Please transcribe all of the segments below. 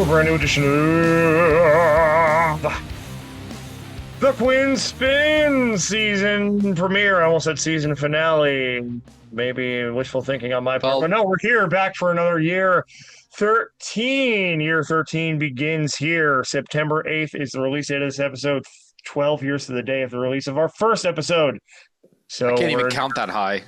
a brand new edition of the Quinn Spinn season premiere. I almost said season finale. Maybe wishful thinking on my part. But no, we're here back for another year. 13. Year 13 begins here. September 8th is the release date of this episode. 12 years to the day of the release of our first episode. So I can't even count that high.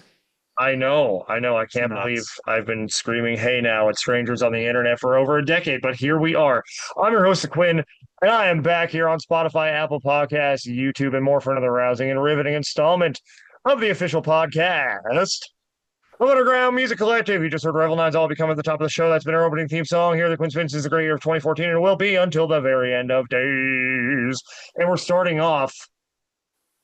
I know. I can't believe I've been screaming, hey now, at strangers on the internet for over a decade, but here we are. I'm your host, Quinn, and I am back here on Spotify, Apple Podcasts, YouTube, and more for another rousing and riveting installment of the official podcast of Underground Music Collective. You just heard Revel 9's All Become at the top of the show. That's been our opening theme song here. The Quinn Spinn is the great year of 2014, and it will be until the very end of days. And we're starting off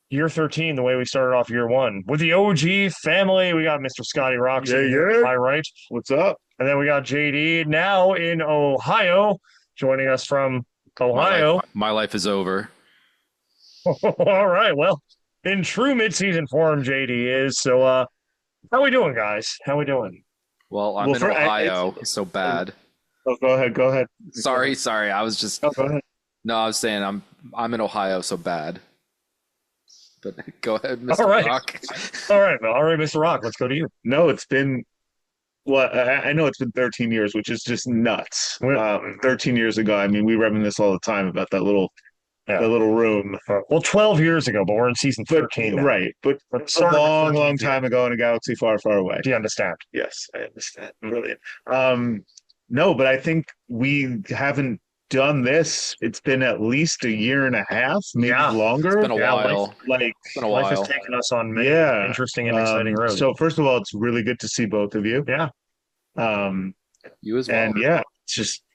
year 13, the way we started off year 1. With the OG family, we got Mr. Scotty Rocks. Yeah. Hi, right? What's up? And then we got JD now in Ohio, joining us from Ohio. My life is over. All right. Well, in true mid-season form, JD is. So, how we doing, guys? How we doing? Well, I'm in Ohio. It's so bad. Oh, go ahead. Sorry. I was just. Oh, go ahead. No, I was saying I'm in Ohio, so bad. But go ahead, Mr. All right. Rock. All right, Mr. Rock. Let's go to you. No, it's been. Well, I know it's been 13 years, which is just nuts. 13 years ago, I mean, we reminisce all the time about that little room. Well, 12 years ago, but we're in season 13 now. Right, but a long time ago in a galaxy far, far away. Do you understand? Yes, I understand. Brilliant. No, but I think we haven't done this. It's been at least a year and a half, maybe longer. It's been a while. Life has taken us on many interesting and exciting roads. So first of all, it's really good to see both of you. Yeah. You as well. And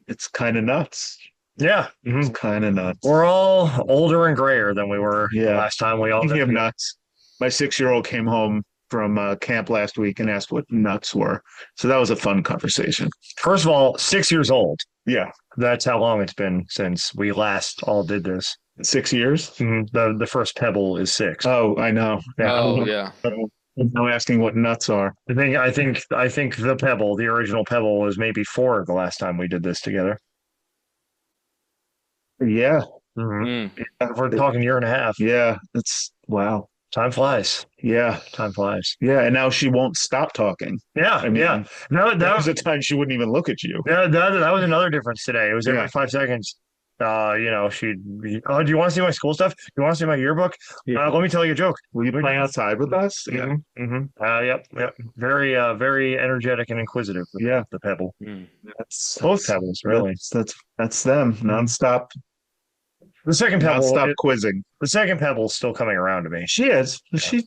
it's kind of nuts. Yeah. It's kind of nuts. We're all older and grayer than we were last time we all Speaking of nuts, my 6-year-old came home from camp last week and asked what nuts were. So that was a fun conversation. First of all, 6 years old. Yeah. That's how long it's been since we last all did this. 6 years? Mm-hmm. The first pebble is 6. Oh, I know. Yeah. I'm asking what nuts are. I think the pebble, the original pebble, was maybe 4 the last time we did this together. Yeah. Mm-hmm. We're talking year and a half. Yeah. It's wow. Time flies. Yeah. Time flies. Yeah. And now she won't stop talking. Yeah. I mean, that was a time she wouldn't even look at you. Yeah. That was another difference today. It was every 5 seconds. Do you want to see my school stuff? Do you want to see my yearbook? Yeah. Let me tell you a joke. Will you play outside with us? Yeah. Yep. Very, very energetic and inquisitive. Yeah. The pebble. That's both pebbles, really. That's them. Nonstop. The second pebble. Nonstop quizzing. The second pebble's still coming around to me. She is. She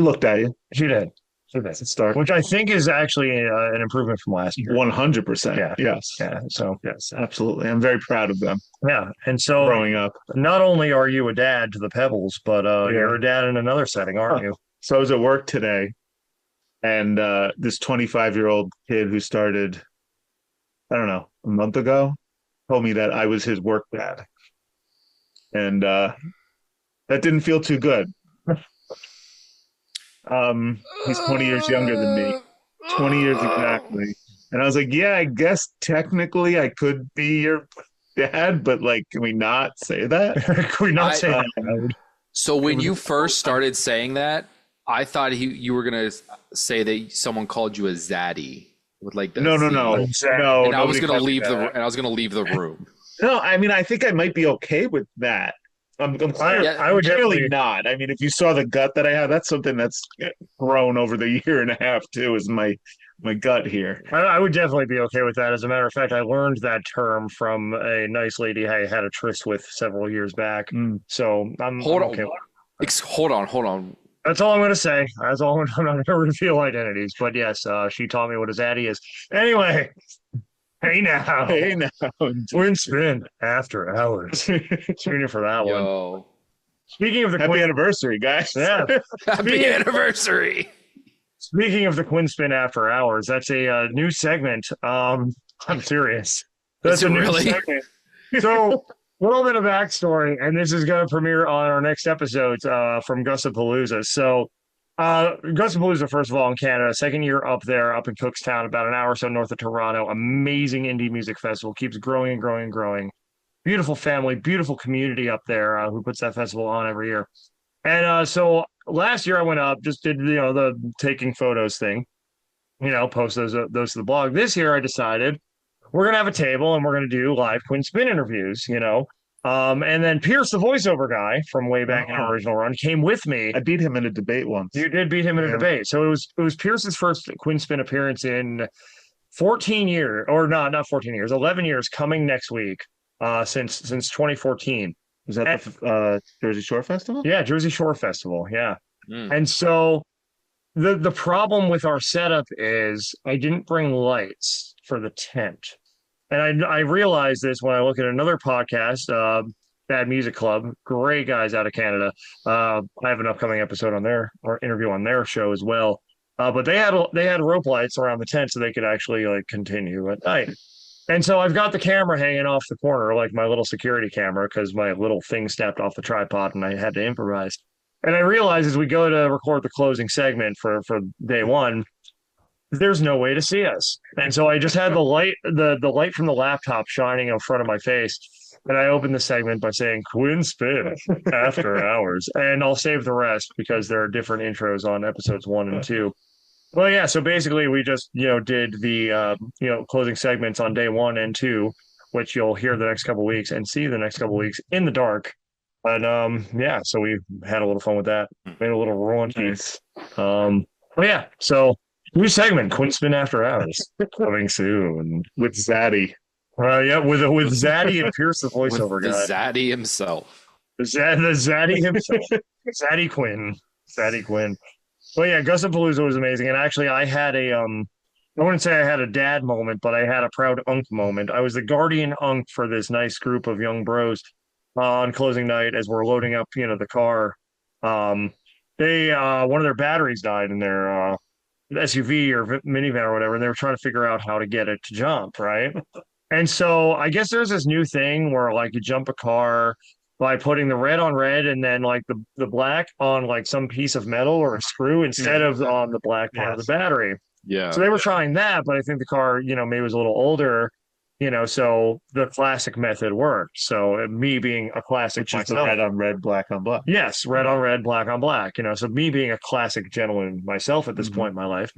looked at you. She did. Which I think is actually an improvement from last year. 100%. Yeah. Yes. Yeah. So yes, absolutely. I'm very proud of them. Yeah. And so growing up, not only are you a dad to the pebbles, but you're a dad in another setting, aren't you? So I was at work today, and this 25-year-old kid who started, I don't know, a month ago, told me that I was his work dad. And that didn't feel too good. He's 20 years younger than me. 20 years exactly. And I was like, yeah, I guess technically I could be your dad, but can we not say that? Can we not say that? So when you first started saying that, I thought you were gonna say that someone called you a zaddy with the no. And I was gonna leave the room. No, I mean, I think I might be okay with that. I would generally not. I mean, if you saw the gut that I have, that's something that's grown over the year and a half too. Is my gut here? I would definitely be okay with that. As a matter of fact, I learned that term from a nice lady I had a tryst with several years back. So I'm okay. Hold on. That's all I'm going to say. That's all. I'm not going to reveal identities, but yes, she taught me what a zaddy is. Anyway. Hey now. Quinn Spinn after hours. Tune in for that one. Speaking of the happy anniversary, guys. Yeah. Happy anniversary. Speaking of the Quinn Spinn after hours, that's a new segment. I'm serious. That's a new segment. So, a little bit of backstory, and this is going to premiere on our next episodes from Gussapalooza. So, Gusapalooza, first of all, in Canada, second year up there, up in Cookstown, about an hour or so north of Toronto. Amazing indie music festival, keeps growing and growing and growing. Beautiful family, beautiful community up there who puts that festival on every year. And so last year I went up, just did the taking photos thing, post those to the blog. This year I decided we're gonna have a table and we're gonna do live Quinn Spinn interviews. And then Pierce, the voiceover guy from way back in our original run, came with me. I beat him in a debate once. You did beat him in a debate. So it was Pierce's first Quinn Spinn appearance in 14 years, or not 14 years, 11 years coming next week, since 2014. Was that the Jersey Shore Festival? Yeah, Jersey Shore Festival. Yeah. Mm. And so the problem with our setup is I didn't bring lights for the tent. And I realized this when I look at another podcast, Bad Music Club, great guys out of Canada. I have an upcoming episode on their or interview on their show as well. But they had rope lights around the tent so they could actually continue at night. And so I've got the camera hanging off the corner, like my little security camera, because my little thing snapped off the tripod and I had to improvise. And I realized as we go to record the closing segment for day one, there's no way to see us. And so I just had the light from the laptop shining in front of my face. And I opened the segment by saying Quinn Spinn after hours. And I'll save the rest because there are different intros on episodes 1 and 2. Well, yeah, so basically we just, did the closing segments on day 1 and 2, which you'll hear the next couple of weeks and see the next couple of weeks in the dark. And yeah, so we had a little fun with that. Made a little raunchy. But yeah, so new segment, Quinn Spinn After Hours, coming soon with Zaddy. Yeah, with Zaddy and Pierce, the voiceover guy. Zaddy himself. The Zaddy himself. Zaddy Quinn. Zaddy Quinn. Well, yeah, Gusapalooza was amazing. And actually, I had I wouldn't say I had a dad moment, but I had a proud Unc moment. I was the guardian Unc for this nice group of young bros on closing night as we're loading up, the car. They one of their batteries died in their SUV or minivan or whatever, and they were trying to figure out how to get it to jump, right? And so I guess there's this new thing where you jump a car by putting the red on red and then the black on some piece of metal or a screw instead of on the black part of the battery. Yeah. So they were trying that, but I think the car, maybe was a little older, so the classic method worked. So me being a classic, which is the red on red, black on black. Yes, red on red, black on black. So me being a classic gentleman myself at this point in my life,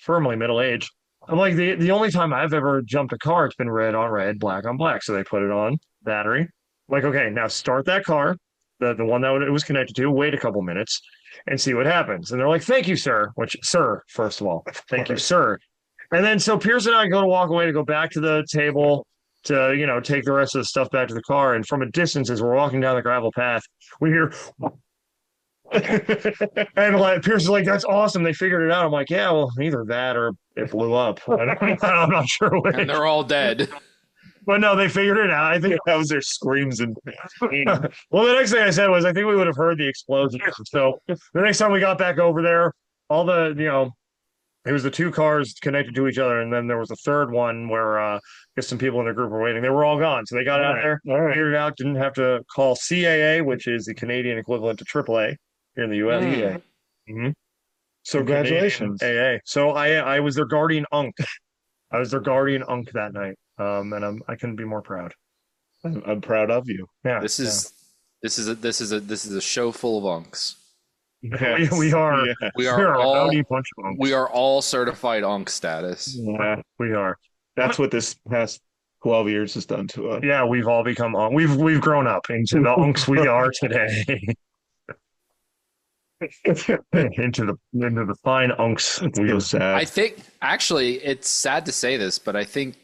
firmly middle age. I'm like the only time I've ever jumped a car, it's been red on red, black on black. So they put it on battery. I'm like, okay, now start that car, the one that it was connected to. Wait a couple minutes and see what happens. And they're like, "Thank you, sir." Which, sir, first of all, thank you, sir. And then so Pierce and I walk away to go back to the table to take the rest of the stuff back to the car. And from a distance, as we're walking down the gravel path, we hear. And Pierce is like, "That's awesome. They figured it out." I'm like, "Yeah, well, either that or it blew up." I'm not sure which. And they're all dead. But no, they figured it out. I think that was their screams and pain. Well, the next thing I said was, I think we would have heard the explosion. So the next time we got back over there, all the it was the two cars connected to each other, and then there was a third one where I guess some people in the group were waiting. They were all gone, so they got out there, figured it out, didn't have to call CAA, which is the Canadian equivalent to AAA here in the U.S. Mm-hmm. So congratulations, AA. So I was their guardian Unc. I was their guardian Unc that night, and I couldn't be more proud. I'm proud of you. Yeah, this is a show full of unks. Yes. We are. Yeah. We are all bunch of unks. We are all certified unk status. Yeah, we are. That's what this past 12 years has done to us. Yeah, we've all become we've grown up into the unks we are today. into the fine unks. Feel sad. I think actually it's sad to say this, but I think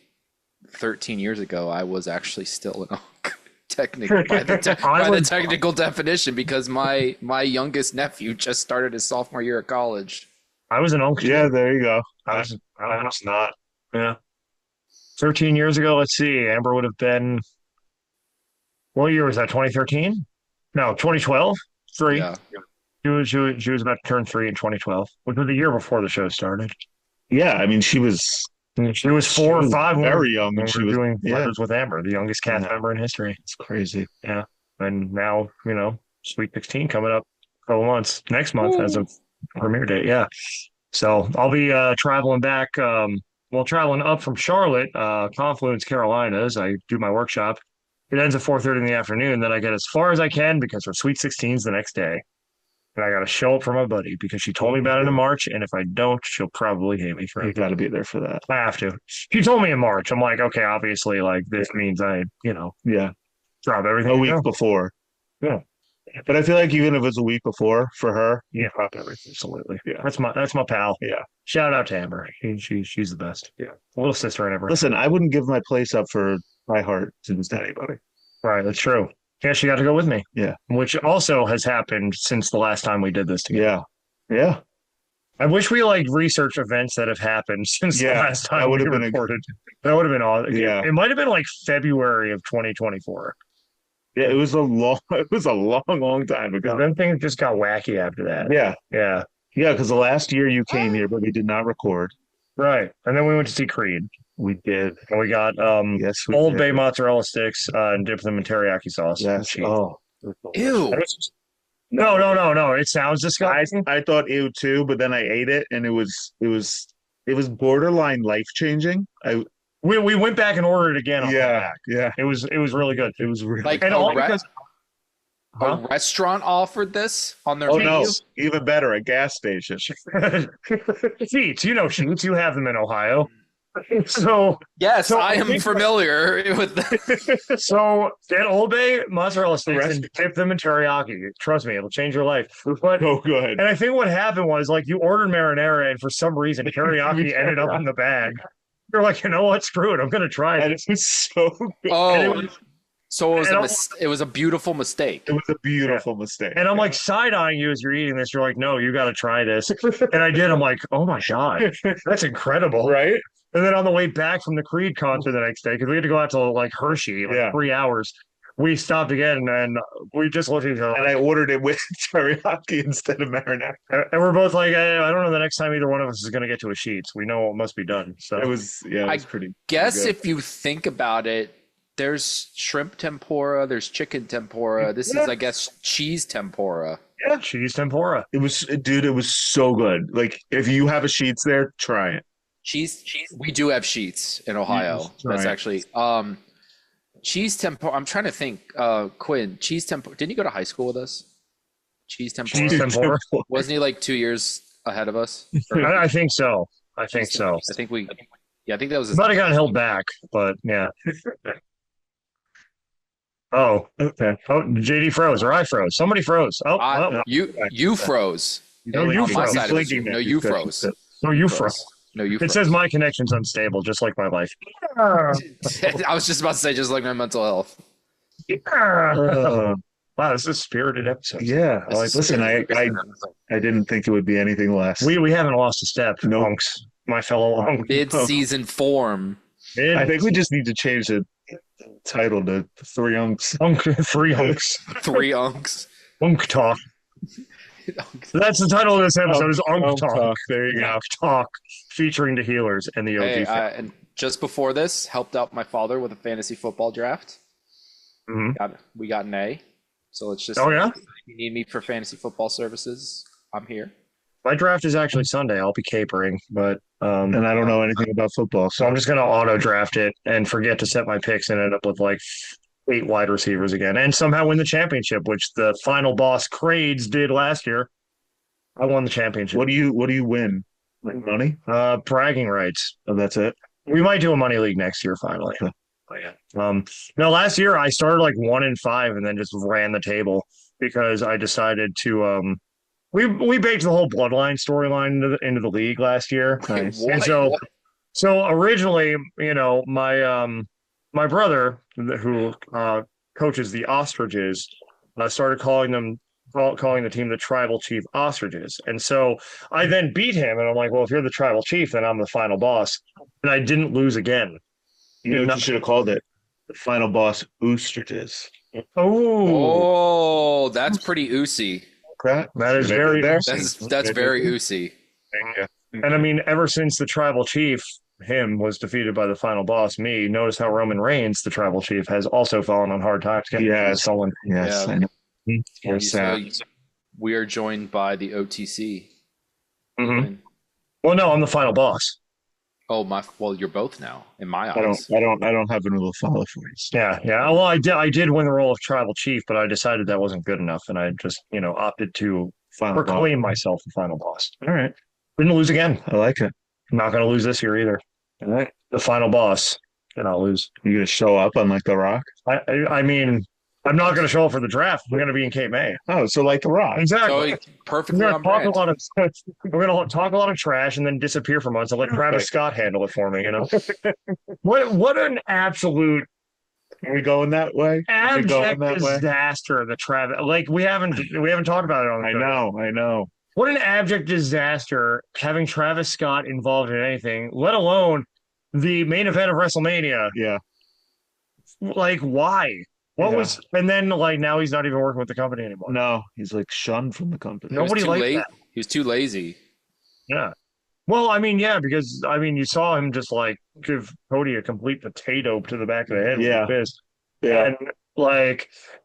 13 years ago I was actually still an unk. Technically, by the technical definition, because my youngest nephew just started his sophomore year at college. I was an uncle. Yeah, there you go. I was not. Yeah. 13 years ago, let's see. Amber would have been. What year was that? 2013? No, 2012. 3. Yeah. She was about to turn 3 in 2012, which was the year before the show started. Yeah, I mean, she was 4 or 5. Very young when she was doing letters with Amber, the youngest cast member in history. It's crazy. Yeah. And now, Sweet 16 coming up a couple months. Next month, as of Premiere date, yeah. So I'll be traveling back. Traveling up from Charlotte, Confluence, Carolina, as I do my workshop. It ends at 4:30 in the afternoon. Then I get as far as I can because her Sweet 16's the next day. And I got to show up for my buddy because she told me about it in March. And if I don't, she'll probably hate me for it. You got to be there for that. I have to. She told me in March. I'm like, okay, obviously, like this means I, drop everything. A week before. Yeah. But I feel like even if it was a week before for her, drop everything. Absolutely. Yeah. That's my pal. Yeah. Shout out to Amber. She's the best. Yeah. Little sister and everything. Listen, I wouldn't give my place up for my heart to just anybody. Right. That's true. Yeah, she got to go with me. Yeah. Which also has happened since the last time we did this together. Yeah. Yeah. I wish we research events that have happened since the last time we recorded. That would have been awesome. Yeah. It might have been like February of 2024. Yeah, it was a long time ago. Then things just got wacky after that. Yeah. Yeah. Yeah, because the last year you came here, but we did not record. Right. And then we went to see Creed. We did. And we got Old Bay mozzarella sticks and dipped them in teriyaki sauce. Yes. Oh. Ew. No. It sounds disgusting. I thought ew too, but then I ate it and it was borderline life changing. We went back and ordered it again. Yeah. It was really good. It was really like and all because a restaurant offered this on their menu? No, even better, a gas station. Sheets, Sheets. You have them in Ohio. So yes, I am familiar with that. So get Old Bay mozzarella sticks and dip them in teriyaki. Trust me, it'll change your life. But go ahead. And I think what happened was you ordered marinara, and for some reason teriyaki ended up in the bag. You're like, you know what? Screw it. I'm gonna try it. And it was so good. Oh, so it was a beautiful mistake. It was a beautiful mistake. And I'm like side-eyeing you as you're eating this. You're like, no, you got to try this. And I did. I'm like, oh my God, that's incredible. Right? And then on the way back from the Creed concert the next day, because we had to go out to Hershey, 3 hours, we stopped again and we just looked at each other. And I ordered it with teriyaki instead of marinara. And we're both like, I don't know the next time either one of us is going to get to a Sheets. We know what must be done. So it was pretty. Guess good. if you think about it, there's shrimp tempura, there's chicken tempura. This is, I guess, cheese tempura. Yeah, cheese tempura. It was so good. Like, if you have a Sheets there, try it. Cheese. We do have Sheets in Ohio. That's actually cheese tempura. I'm trying to think. Quinn, cheese tempura. Didn't you go to high school with us? Cheese tempura. Cheese tempura. Wasn't he 2 years ahead of us? I think so. I think that was. Might have gotten held back, but yeah. Oh, okay. Oh, JD froze, or I froze. Somebody froze. You froze. No, you froze. No, you froze. No, you froze. No, you. It says my connection's unstable, just like my life. I was just about to say, just like my mental health. Wow, this is a spirited episode. Yeah, listen, I didn't think it would be anything less. We haven't lost a step, Uncs, my fellow Uncs. Mid-season form. I think we just need to change the title to 3 Uncs. 3 Uncs. 3 Uncs. Unc Talk. That's the title of this episode. Is Unc Talk. There you go. Unc Talk, featuring the Healerz and the OG Fam. And just before this, helped out my father with a fantasy football draft. Mm-hmm. We got an A. So let's just. Oh yeah. If you need me for fantasy football services, I'm here. My draft is actually Sunday. I'll be capering, but and I don't know anything about football, so I'm just gonna auto draft it and forget to set my picks and end up with 8 wide receivers again, and somehow win the championship, which the final boss Crades did last year. I won the championship. What do you win? Like money? Bragging rights. Oh, that's it. We might do a money league next year finally. Oh, yeah. No, last year I started 1-5 and then just ran the table because I decided to we baked the whole bloodline storyline into the league last year. Nice. And so originally, my brother who coaches the Ostriches started calling the team the Tribal Chief Ostriches. And so I then beat him and I'm like, well, if you're the Tribal Chief, then I'm the final boss. And I didn't lose again. You know what you should have called it? The final boss Ostriches. Oh, that's pretty oozy. That is very that's very oozy. And I mean, ever since the Tribal Chief was defeated by the final boss, me, notice how Roman Reigns, the Tribal Chief, has also fallen on hard times. Yes. Sullen. Yes. Yeah. So we are joined by the OTC. Mm-hmm. Well, no, I'm the final boss. Oh my! Well, you're both now in my I eyes. don't have another follow for you. Yeah, yeah. Well, I did win the role of tribal chief, but I decided that wasn't good enough, and I just, opted to Final proclaim myself the final boss. All right. Didn't lose again. I like it. I'm not going to lose this year either. All right. The final boss, and I'll lose. You gonna show up on like The Rock? I mean, I'm not going to show up for the draft. We're going to be in Cape May. Oh, so like The Rock. Exactly. So perfectly We're on going to brand. we're going to talk a lot of trash and then disappear for months and let Travis Scott handle it for me. What an absolute Are we going that way? abject disaster the Travis. Like we haven't talked about it on the show. I know. What an abject disaster having Travis Scott involved in anything, let alone the main event of WrestleMania. Yeah. Like, why? What was? And then, like, now he's not even working with the company anymore. No, he's like shunned from the company. Nobody liked that. He was too lazy. Yeah. Well, I mean, yeah, because you saw him just like give Cody a complete potato to the back of the head with his fist. Yeah.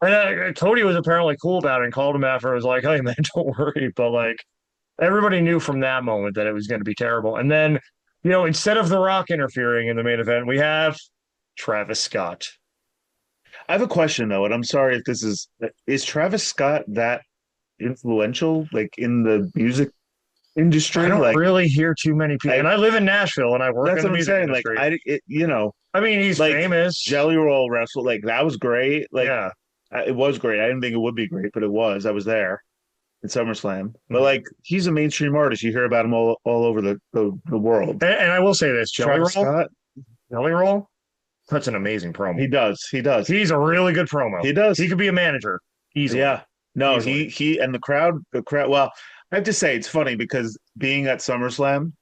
And Cody was apparently cool about it and called him after. It was like, hey man, don't worry. But like everybody knew from that moment that it was going to be terrible. And then, instead of The Rock interfering in the main event, we have Travis Scott. I have a question though, and I'm sorry if this is Travis Scott that influential, like in the music industry? I don't really hear too many people, and I live in Nashville, and I work in the music industry. I mean, he's like, famous. Jelly Roll wrestled, like that was great. Like, yeah, it was great. I didn't think it would be great, but it was. I was there at SummerSlam. But like, he's a mainstream artist. You hear about him all over the world. And I will say this, Jelly Roll, that's an amazing promo. He does. He's a really good promo. He does. He could be a manager easily. Yeah. No, easily. he and the crowd. Well, I have to say it's funny because being at SummerSlam,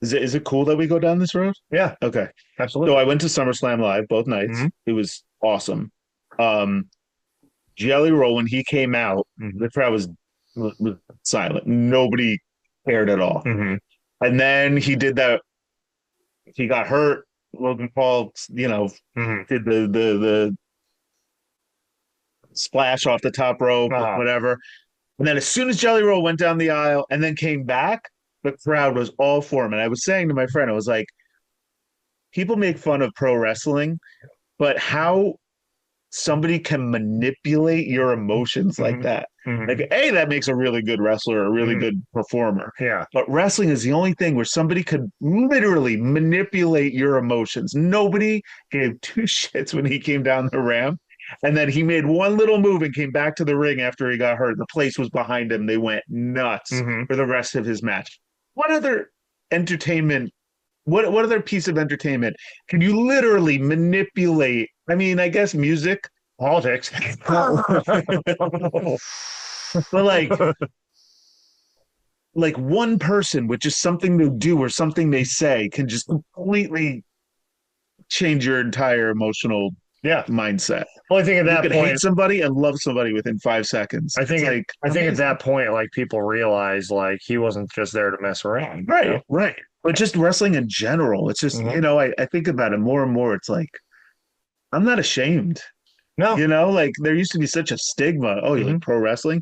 is it cool that we go down this road? Yeah. Okay. Absolutely. So I went to SummerSlam live both nights. Mm-hmm. It was awesome. Jelly Roll, when he came out, the crowd was silent. Nobody cared at all. Mm-hmm. And then he did that. He got hurt. Logan Paul, did the splash off the top rope, whatever. And then as soon as Jelly Roll went down the aisle and then came back, the crowd was all for him. And I was saying to my friend, I was like, people make fun of pro wrestling, but how somebody can manipulate your emotions like that. Mm-hmm. Like, that makes a really good wrestler, a really good performer. Yeah. But wrestling is the only thing where somebody could literally manipulate your emotions. Nobody gave two shits when he came down the ramp. And then he made one little move and came back to the ring after he got hurt. The place was behind him. They went nuts for the rest of his match. What other entertainment, what other piece of entertainment can you literally manipulate? I mean, I guess music, politics. But like one person with just something to do or something they say can just completely change your entire emotional mindset. Well, I think at that point, hate somebody and love somebody within 5 seconds. I think at that point, like people realize like he wasn't just there to mess around. Right. Right. But just wrestling in general, it's just, I think about it more and more. It's like, I'm not ashamed. No. Like there used to be such a stigma. Oh, you like pro wrestling?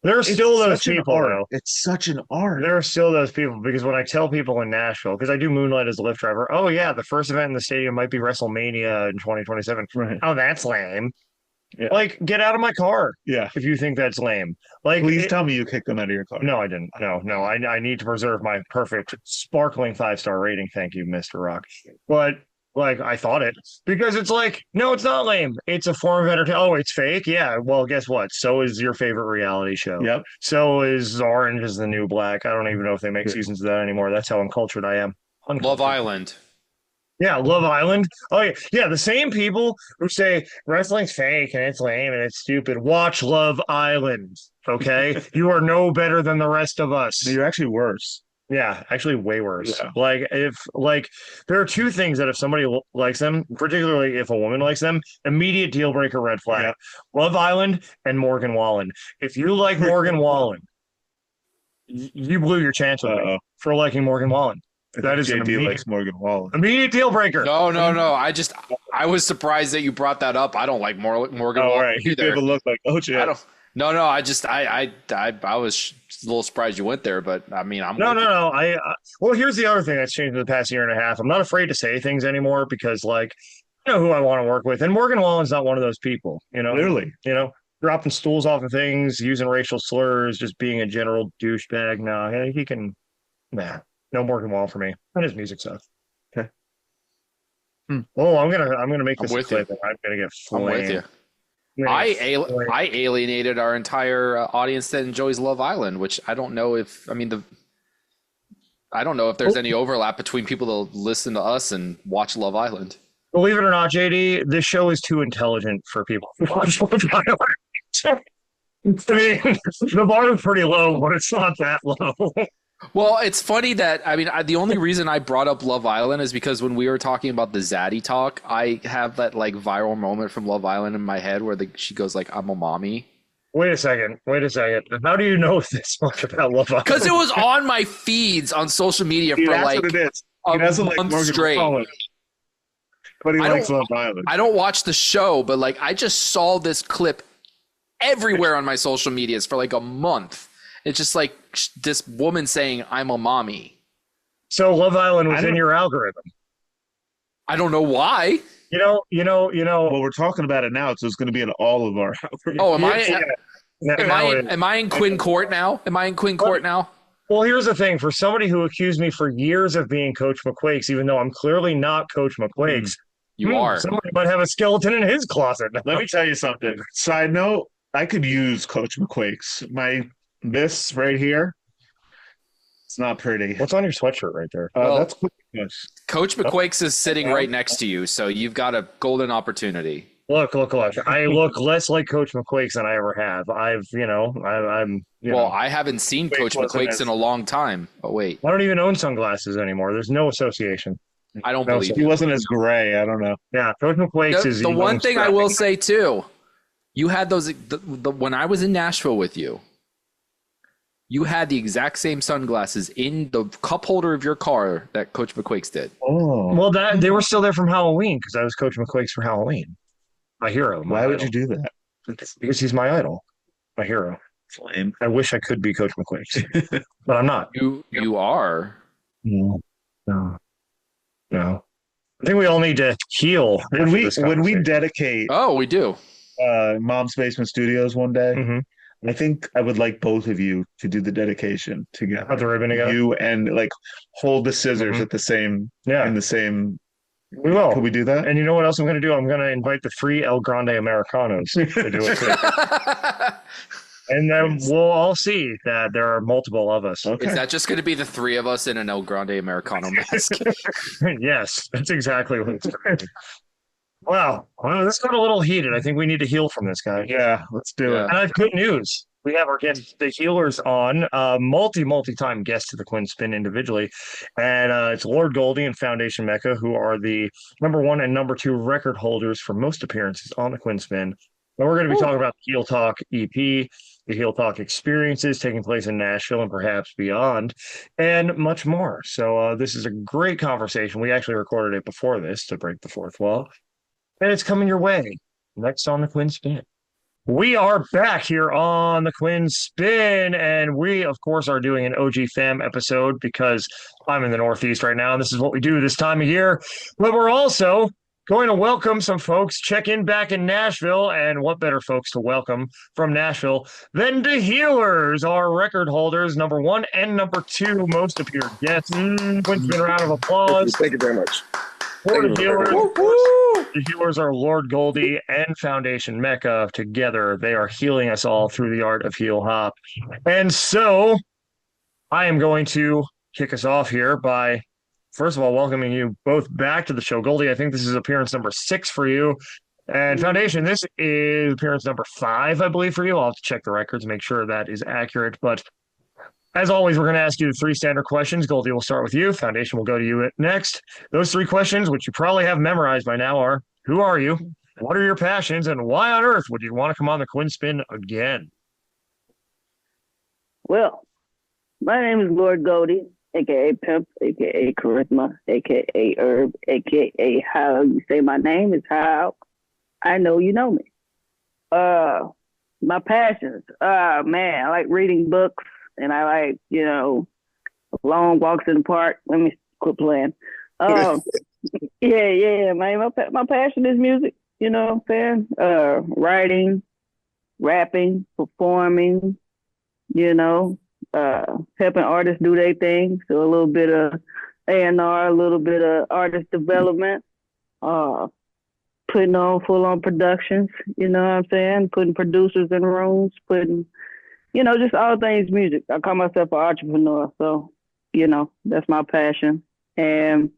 There are still those people, though. It's such an art. There are still those people because when I tell people in Nashville, because I do moonlight as a Lyft driver, oh yeah, the first event in the stadium might be WrestleMania in 2027. Right. Oh, that's lame. Yeah. Like, get out of my car. Yeah. If you think that's lame. Like, please tell me you kicked them out of your car. No, I didn't. No. I need to preserve my perfect, sparkling 5-star rating. Thank you, Mr. Rock. But like, I thought it because it's like, no, it's not lame. It's a form of entertainment. Oh, it's fake. Yeah. Well, guess what? So is your favorite reality show. Yep. So is Orange is the New Black. I don't even know if they make seasons of that anymore. That's how uncultured I am. Love Island. Yeah, Love Island. Oh, yeah. Yeah, the same people who say wrestling's fake and it's lame and it's stupid. Watch Love Island, okay? You are no better than the rest of us. You're actually worse. Yeah, actually way worse. Yeah. There are two things that if somebody likes them, particularly if a woman likes them, immediate deal breaker, red flag. Yeah. Love Island and Morgan Wallen. If you like Morgan Wallen, you blew your chance with me for liking Morgan Wallen. That is JD likes Morgan Wallen. Immediate deal breaker. No. I was surprised that you brought that up. I don't like Morgan Wallen right. either. You have a look like, oh, yeah. No, I was a little surprised you went there, but I mean, No. Well, here's the other thing that's changed in the past year and a half. I'm not afraid to say things anymore because, like, I know who I want to work with, and Morgan Wallen's not one of those people. Clearly, dropping stools off of things, using racial slurs, just being a general douchebag. No, he can. Nah, no Morgan Wallen for me. And his music sucks. Okay. Oh, I'm gonna make this I'm a with you. clip. And I'm gonna get I'm flamed. with you. I alienated our entire audience that enjoys Love Island, which I don't know if I don't know if there's any overlap between people that listen to us and watch Love Island. Believe it or not, JD, this show is too intelligent for people to watch Love Island. I mean, the bar is pretty low, but it's not that low. Well, it's funny that, the only reason I brought up Love Island is because when we were talking about the Zaddy talk, I have that like viral moment from Love Island in my head where she goes like, "I'm a mommy." Wait a second. How do you know this much about Love Island? Because it was on my feeds on social media for like what it is. a doesn't month like Morgan straight. Wallen, but he I likes don't- Love Island. I don't watch the show, but like I just saw this clip everywhere on my social medias for like a month. It's just like this woman saying, "I'm a mommy." So Love Island was in your algorithm. I don't know why. Well, we're talking about it now, so it's going to be in all of our. Oh, am I in Quinn Court now? Am I in Quinn Court now? Well, here's the thing. For somebody who accused me for years of being Coach McQuakes, even though I'm clearly not Coach McQuakes, You are. Somebody might have a skeleton in his closet. Let me tell you something. Side note: I could use Coach McQuakes. This right here, it's not pretty. What's on your sweatshirt right there? That's Coach McQuakes is sitting right next to you, so you've got a golden opportunity. Look. I look less like Coach McQuakes than I ever have. I haven't seen Coach McQuakes in a long time. Oh, wait. I don't even own sunglasses anymore. There's no association. I don't believe he wasn't as gray. I don't know. Yeah, Coach McQuakes is the one thing I will say too. You had those when I was in Nashville with you. You had the exact same sunglasses in the cup holder of your car that Coach McQuakes did. Oh, well, they were still there from Halloween because I was Coach McQuakes for Halloween. My hero. Why would you do that? Because he's my idol, my hero. Lame. I wish I could be Coach McQuakes, but I'm not. You are. No. I think we all need to heal. When we dedicate, we do. Mom's Basement Studios one day. Mm-hmm. I think I would like both of you to do the dedication together. Have the ribbon together. You and like hold the scissors at the same. Yeah. In the same. We will. Can we do that? And you know what else I'm going to do? I'm going to invite the 3 El Grande Americanos to do it too. And then we'll all see that there are multiple of us. Okay. Is that just going to be the 3 of us in an El Grande Americano mask? Yes, that's exactly what it's going to be. Well, this got a little heated. I think we need to heal from this guy. Yeah, let's do it. And I have good news. We have our guest, the Healerz, on, multi-time guest to the Quinn Spinn individually. And it's Lord Goldie and Foundation Mecca, who are the number 1 and number 2 record holders for most appearances on the Quinn Spinn. And we're going to be talking about the Heel Talk EP, the Heel Talk experiences taking place in Nashville and perhaps beyond, and much more. So this is a great conversation. We actually recorded it before this to break the fourth wall. And it's coming your way next on the Quinn Spinn. We are back here on the Quinn Spinn, and we, of course, are doing an OG Fam episode because I'm in the Northeast right now, and this is what we do this time of year. But we're also going to welcome some folks, check in back in Nashville, and what better folks to welcome from Nashville than the Healerz, our record holders, number 1 and number 2 most appeared guests. Quinn Spinn, round of applause. Thank you very much. For the Healerz, the Healerz are Lord Goldie and Foundation Mecca. Together, they are healing us all through the art of heel hop. And so, I am going to kick us off here by, first of all, welcoming you both back to the show. Goldie, I think this is appearance number 6 for you. And Foundation, this is appearance number 5, I believe, for you. I'll have to check the records, make sure that is accurate. But as always, we're going to ask you the 3 standard questions. Goldie, we'll start with you. Foundation will go to you next. Those 3 questions, which you probably have memorized by now, are: who are you? What are your passions? And why on earth would you want to come on the Quinn Spinn again? Well, my name is Lord Goldie, a.k.a. Pimp, a.k.a. Charisma, a.k.a. Herb, a.k.a. how you say my name is how I know you know me. My passions. Man, I like reading books, and I like, long walks in the park. Let me quit playing. Yeah, man. My passion is music. You know what I'm saying? Writing, rapping, performing. Helping artists do their thing. So a little bit of A&R, a little bit of artist development. Putting on full-on productions. You know what I'm saying? Putting producers in rooms. Putting, just all things music. I call myself an entrepreneur. So, that's my passion. And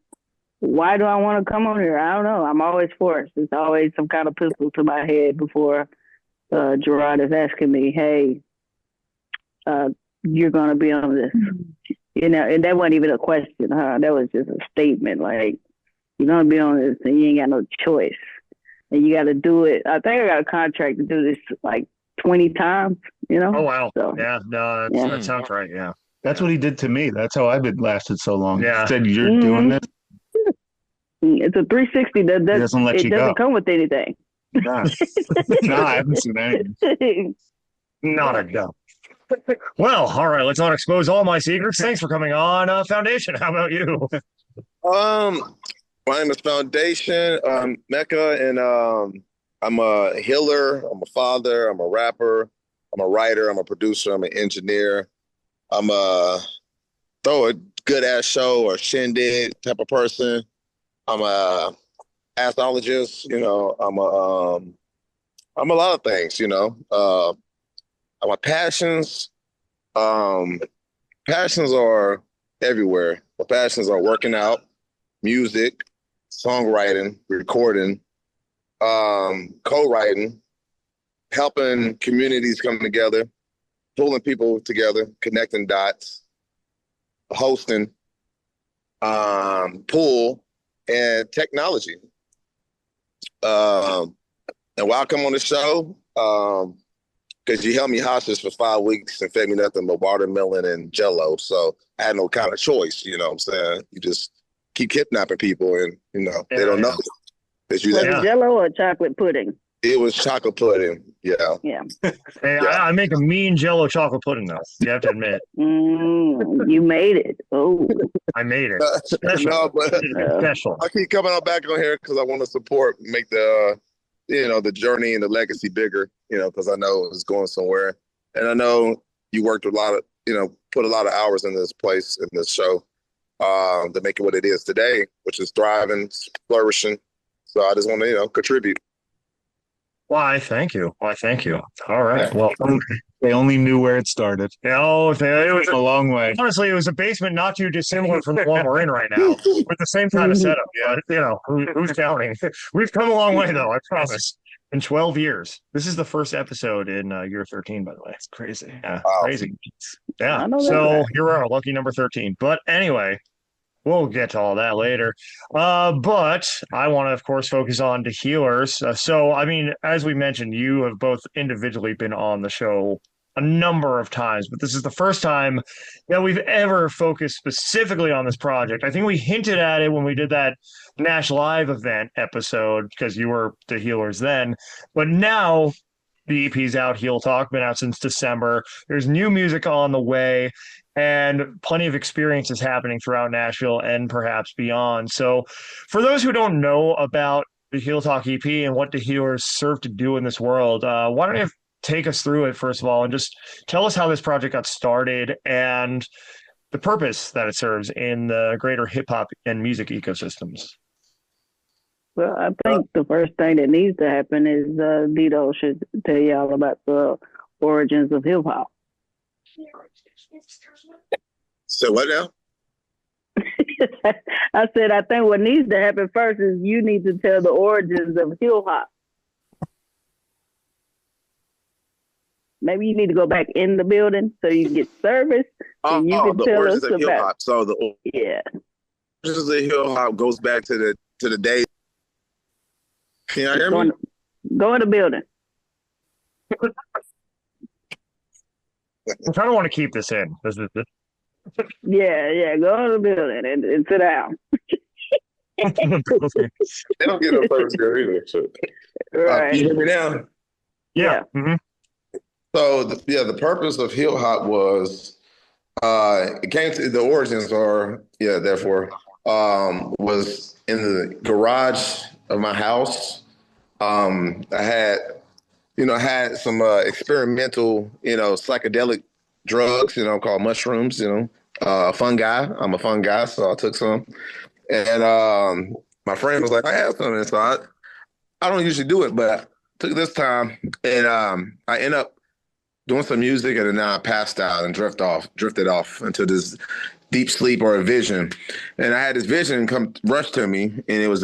why do I want to come on here? I don't know. I'm always forced. It's always some kind of pistol to my head before Gerard is asking me, hey, you're going to be on this. And that wasn't even a question, huh? That was just a statement. Like, you're going to be on this and you ain't got no choice. And you got to do it. I think I got a contract to do this like 20 times, Oh, wow. So, yeah, no, that sounds right. Yeah. That's what he did to me. That's how I've been lasted so long. Yeah. He said, you're doing this. It's a 360 that doesn't let you doesn't go. come with anything. Nah. No, I haven't seen anything. Not a doubt. Well, all right. Let's not expose all my secrets. Thanks for coming on Foundation. How about you? My name is Foundation, Mecca, and I'm a healer. I'm a father. I'm a rapper. I'm a writer. I'm a producer. I'm an engineer. I'm a throw a good ass show or shindig type of person. I'm a astrologist. I'm a lot of things. My passions. Passions are everywhere. My passions are working out, music, songwriting, recording, co-writing, helping communities come together, pulling people together, connecting dots, hosting, pool, and technology. And why I come on the show, because you held me hostage for 5 weeks and fed me nothing but watermelon and Jello. So I had no kind of choice, you know what I'm saying? You just keep kidnapping people and, they don't know that you Was it Jello or chocolate pudding? It was chocolate pudding. Yeah. Yeah. Hey, I make a mean Jello chocolate pudding, though. You have to admit. You made it. Oh. I made it. Special. No, but Special. I keep coming back on here because I want to support, make the journey and the legacy bigger, because I know it's going somewhere. And I know you worked a lot of, put a lot of hours in this place, in this show, to make it what it is today, which is thriving, flourishing. So I just want to, contribute. Why, thank you. All right. Well, They only knew where it started. it was a long way. Honestly, it was a basement not too dissimilar from the one we're in right now, with the same kind of setup. But, who's counting? We've come a long way, though, I promise. In 12 years. This is the first episode in year 13, by the way. It's crazy. Yeah, wow. Crazy. Yeah. So you're our lucky number 13. But anyway, we'll get to all that later. But I want to, of course, focus on the Healerz. So, I mean, as we mentioned, you have both individually been on the show a number of times, but this is the first time that we've ever focused specifically on this project. I think we hinted at it when we did that Nash Live event episode because you were the Healerz then, but now the EP's out, Heal Talk, been out since December. There's new music on the way and plenty of experiences happening throughout Nashville and perhaps beyond. So for those who don't know about the Heal Talk EP and what the Healerz serve to do in this world, why don't you take us through it, first of all, and just tell us how this project got started and the purpose that it serves in the greater hip-hop and music ecosystems. Well, I think the first thing that needs to happen is Dito should tell y'all about the origins of hip-hop. So what now? I said, I think what needs to happen first is you need to tell the origins of hip-hop. Maybe you need to go back in the building so you can get service. And you can the tell origins us of hip about. hop. So the origins of hip hop goes back to the day. Can y'all hear me? Go in the building. I kind of want to keep this in. Yeah. Go in the building and sit down. They don't get no service here either. So. Right. You hear me now? Yeah. Mm-hmm. So the purpose of hip hop was it came to the origins are therefore was in the garage of my house. I had some experimental psychedelic drugs called mushrooms, fungi. I'm a fun guy, so I took some. And my friend was like, I have some. And so I don't usually do it, but I took this time and I end up doing some music and then I passed out and drifted off into this deep sleep or a vision. And I had this vision come rush to me, and it was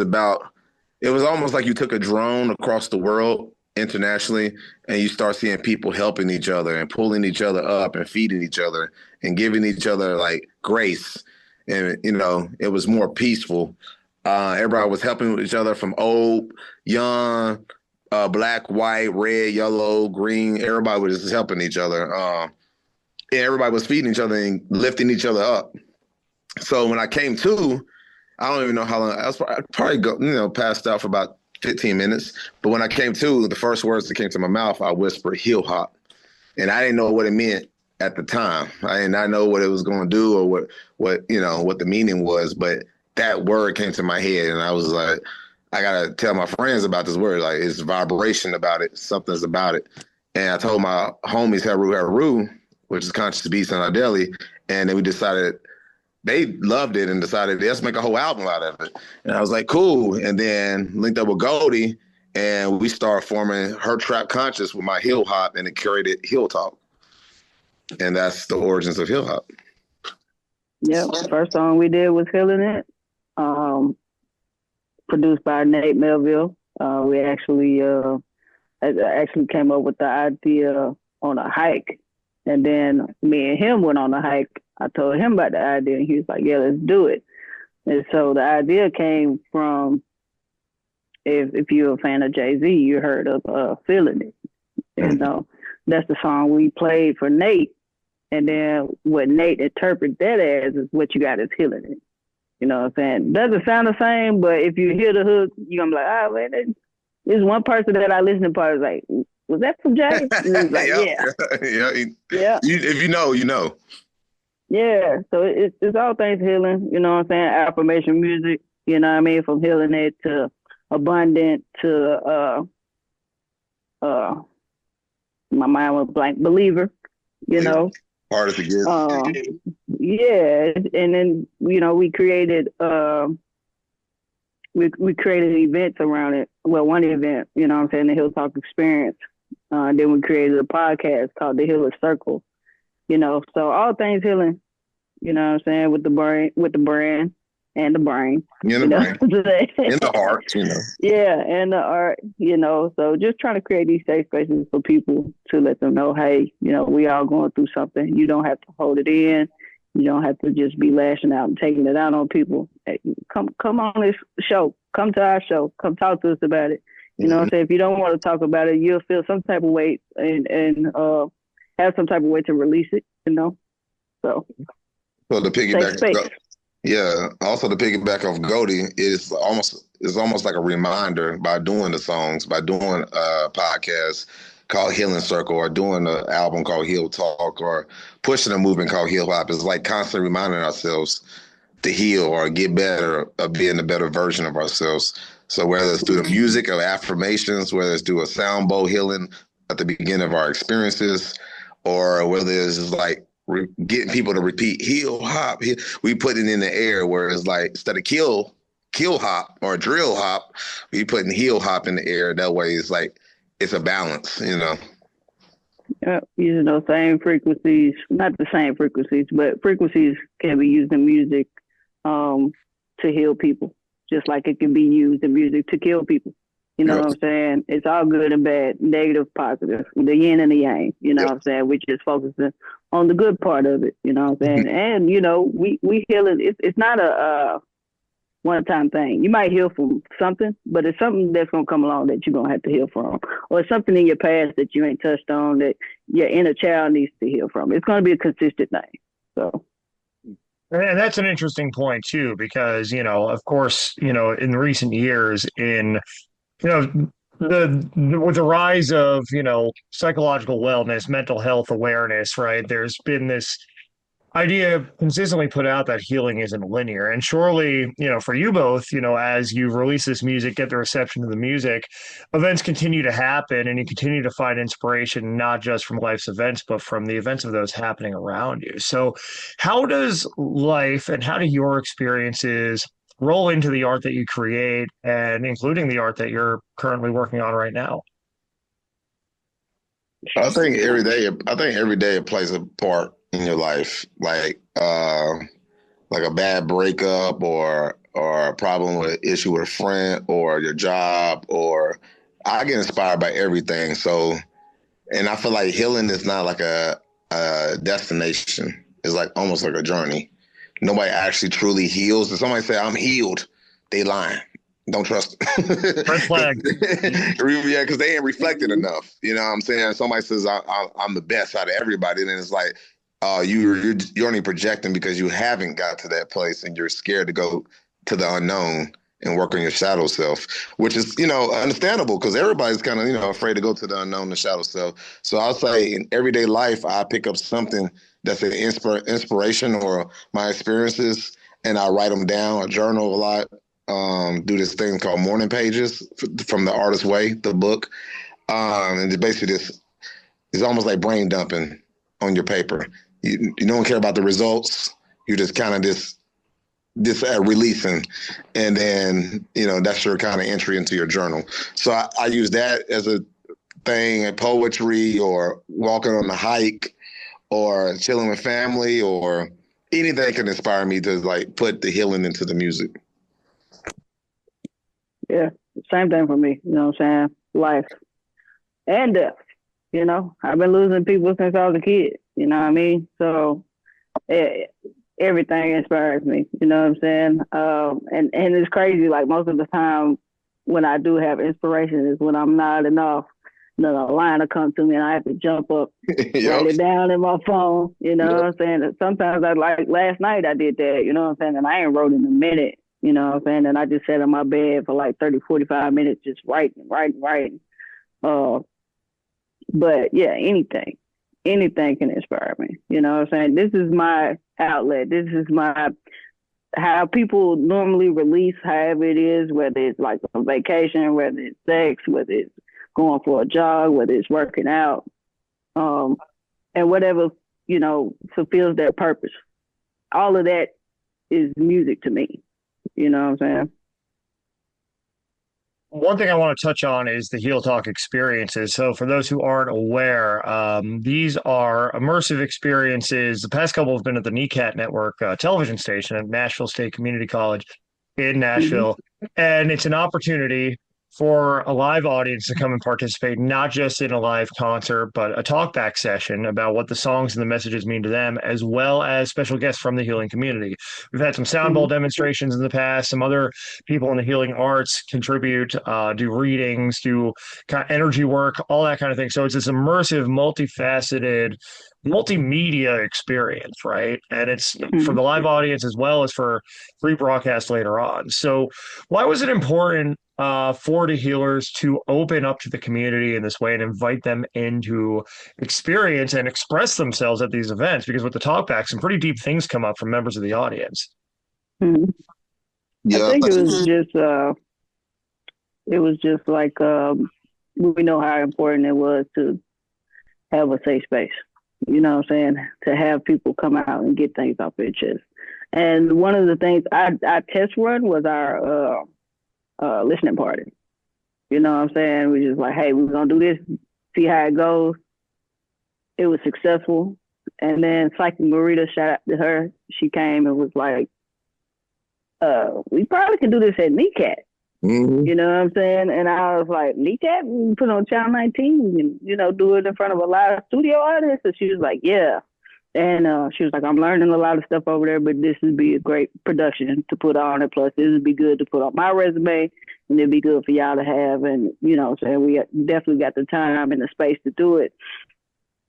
almost like you took a drone across the world internationally and you start seeing people helping each other and pulling each other up and feeding each other and giving each other like grace. And, it was more peaceful. Everybody was helping each other from old, young, black, white, red, yellow, green. Everybody was just helping each other. And everybody was feeding each other and lifting each other up. So when I came to, I don't even know how long. I was probably passed out for about 15 minutes. But when I came to, the first words that came to my mouth, I whispered "heel hop," and I didn't know what it meant at the time. I did not know what it was going to do or what the meaning was. But that word came to my head, and I was like, I gotta tell my friends about this word. Like, it's vibration about it. Something's about it. And I told my homies Heru, which is Conscious Beats in our Delhi, and then we decided. They loved it and decided, let's make a whole album out of it. And I was like, cool. And then linked up with Goldie, and we started forming Her Trap Conscious with my heel hop, and it created Heel Talk. And that's the origins of heel hop. Yep. First song we did was Healing It, produced by Nate Melville. We actually came up with the idea on a hike. And then me and him went on a hike. I told him about the idea, and he was like, yeah, let's do it. And so the idea came from, if you're a fan of Jay-Z, you heard of Feeling It. That's the song we played for Nate. And then what Nate interpreted that as is what you got is Healing It. You know what I'm saying? Doesn't sound the same, but if you hear the hook, you're going to be like, man, there's one person that I listen to part is like, was that from Jay? And he's like, yeah. If you know, you know. Yeah, so it's all things healing, you know what I'm saying? Affirmation music, you know what I mean? From Healing It to Abundant to my mind was blank, Believer, you know. Hard to get. Yeah, and then we created we created events around it. Well, one event, you know what I'm saying, the Hill Talk Experience. Then we created a podcast called the Healerz Circle. So all things healing, you know what I'm saying, with the brand and the brain. In the brain. In the heart, Yeah, and the art, so just trying to create these safe spaces for people to let them know, hey, we all going through something. You don't have to hold it in. You don't have to just be lashing out and taking it out on people. Hey, come on this show. Come to our show. Come talk to us about it. You know what I'm saying? If you don't want to talk about it, you'll feel some type of way and have some type of way to release it, So the piggyback, also the piggyback of Goldie is almost like a reminder by doing the songs, by doing a podcast called Healing Circle, or doing an album called Heel Talk, or pushing a movement called Heel Hop. It's like constantly reminding ourselves to heal or get better, or being a better version of ourselves. So whether it's through the music of affirmations, whether it's through a sound bowl healing at the beginning of our experiences, or whether it's just like getting people to repeat heel hop, we put it in the air where it's like, instead of kill hop or drill hop, we putting heel hop in the air. That way it's like, it's a balance, Yeah, using those same frequencies, not the same frequencies, but frequencies can be used in music to heal people, just like it can be used in music to kill people. You know what I'm saying? It's all good and bad, negative, positive, the yin and the yang. You know what I'm saying? We're just focusing on the good part of it. You know what I'm saying? And we heal it. It's not a one-time thing. You might heal from something, but it's something that's going to come along that you're going to have to heal from, or it's something in your past that you ain't touched on that your inner child needs to heal from. It's going to be a consistent thing. So. And that's an interesting point too, because, of course, in recent years with the rise of, psychological wellness, mental health awareness, right? There's been this idea consistently put out that healing isn't linear. And surely, for you both, as you release this music, get the reception of the music, events continue to happen and you continue to find inspiration, not just from life's events, but from the events of those happening around you. So, how does life and how do your experiences roll into the art that you create and including the art that you're currently working on right now? I think every day it plays a part in your life, like a bad breakup or a problem with an issue with a friend or your job, or I get inspired by everything. So, and I feel like healing is not like a destination. It's like almost like a journey. Nobody actually truly heals. If somebody say I'm healed, they lying. Don't trust them. Red flag. Yeah, because they ain't reflected enough. You know what I'm saying? Somebody says I'm the best out of everybody, and then it's like, you're only projecting because you haven't got to that place, and you're scared to go to the unknown and work on your shadow self, which is understandable because everybody's kind of afraid to go to the unknown, the shadow self. So I'll say in everyday life, I pick up something that's an inspiration or my experiences, and I write them down. I journal a lot. Do this thing called morning pages from The Artist's Way, the book. And it's basically it's almost like brain dumping on your paper. You don't care about the results. You just kind of this releasing. And then, that's your kind of entry into your journal. So I use that as a thing, poetry or walking on the hike or chilling with family or anything can inspire me to like put the healing into the music. Yeah, same thing for me. You know what I'm saying? Life and death. I've been losing people since I was a kid. You know what I mean? So everything inspires me. You know what I'm saying? And it's crazy. Like most of the time, when I do have inspiration, is when I'm not enough. A line will come to me, and I have to jump up, write it down in my phone. You know what I'm saying? And sometimes last night I did that. You know what I'm saying? And I ain't wrote in a minute. You know what I'm saying? And I just sat in my bed for like 30, 45 minutes just writing. But yeah, anything can inspire me. You know what I'm saying? This is my outlet. This is how people normally release, however it is, whether it's like a vacation, whether it's sex, whether it's going for a jog, whether it's working out, and whatever, fulfills their purpose. All of that is music to me. You know what I'm saying? One thing I want to touch on is the Heel Talk experiences. So, for those who aren't aware, these are immersive experiences. The past couple have been at the NECAT Network television station at Nashville State Community College in Nashville. And it's an opportunity for a live audience to come and participate, not just in a live concert, but a talkback session about what the songs and the messages mean to them, as well as special guests from the healing community. We've had some sound bowl demonstrations in the past. Some other people in the healing arts contribute, do readings, do kind of energy work, all that kind of thing. So it's this immersive, multifaceted, multimedia experience, right? And it's for the live audience as well as for free broadcast later on. So why was it important for the Healers to open up to the community in this way and invite them into experience and express themselves at these events? Because with the talkback, some pretty deep things come up from members of the audience. Yeah, I think it was just like we know how important it was to have a safe space. You know what I'm saying? To have people come out and get things off their chest. And one of the things I test run was our listening party. You know what I'm saying? We just like, hey, we're going to do this, see how it goes. It was successful. And then Psychic Marita, shout out to her, she came and was like, we probably can do this at NECAT. You know what I'm saying? And I was like, NECAT, we can put on Channel 19 and, do it in front of a live studio audience. And she was like, yeah. And she was like, I'm learning a lot of stuff over there, but this would be a great production to put on. And plus, this would be good to put on my resume, and it'd be good for y'all to have. And, so we definitely got the time and the space to do it.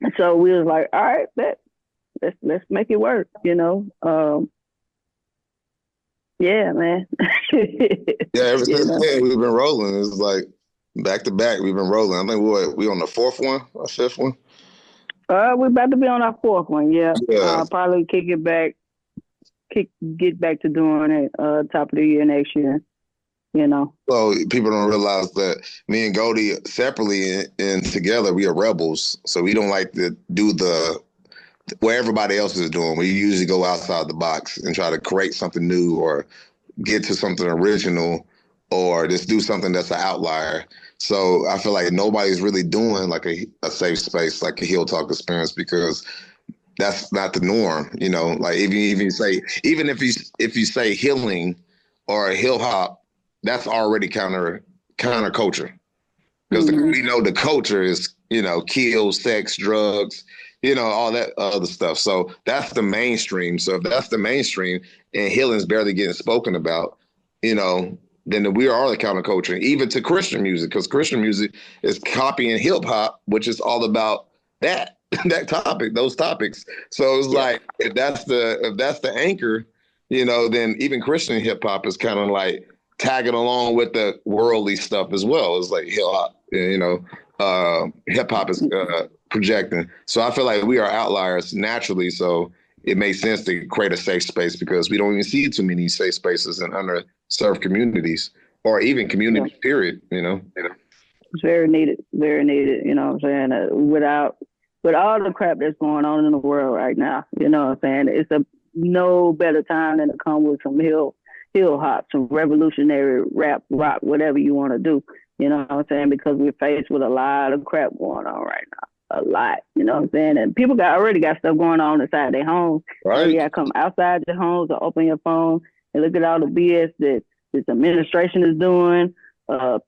And so we was like, all right, let's make it work, Yeah, man. Yeah, ever since then we've been rolling. It's like Back to back, we've been rolling. I think we on the fourth one or fifth one. We're about to be on our fourth one. Yeah. Probably get back to doing it top of the year next year. So people don't realize that me and Goldie separately and together we are rebels. So we don't like to do what everybody else is doing. We usually go outside the box and try to create something new or get to something original or just do something that's an outlier. So I feel like nobody's really doing like a safe space, like a Heal Talk experience, because that's not the norm. Like if you say healing or a hill hop, that's already counter culture, because we know the culture is kill, sex, drugs, all that other stuff. So that's the mainstream. So if that's the mainstream and healing's barely getting spoken about, then we are the counterculture, even to Christian music, because Christian music is copying hip hop, which is all about that those topics. So it's like if that's the anchor, then even Christian hip hop is kind of like tagging along with the worldly stuff as well. It's like hip hop, hip hop is projecting. So I feel like we are outliers naturally. So it makes sense to create a safe space, because we don't even see too many safe spaces in underserved communities or even community, period. It's very needed, very needed. You know what I'm saying? With all the crap that's going on in the world right now, you know what I'm saying? It's no better time than to come with some hill hop, some revolutionary rap, rock, whatever you want to do. You know what I'm saying? Because we're faced with a lot of crap going on right now. A lot, you know what I'm saying? And people already got stuff going on inside their homes. Right. You got to come outside your homes or open your phone and look at all the BS that this administration is doing,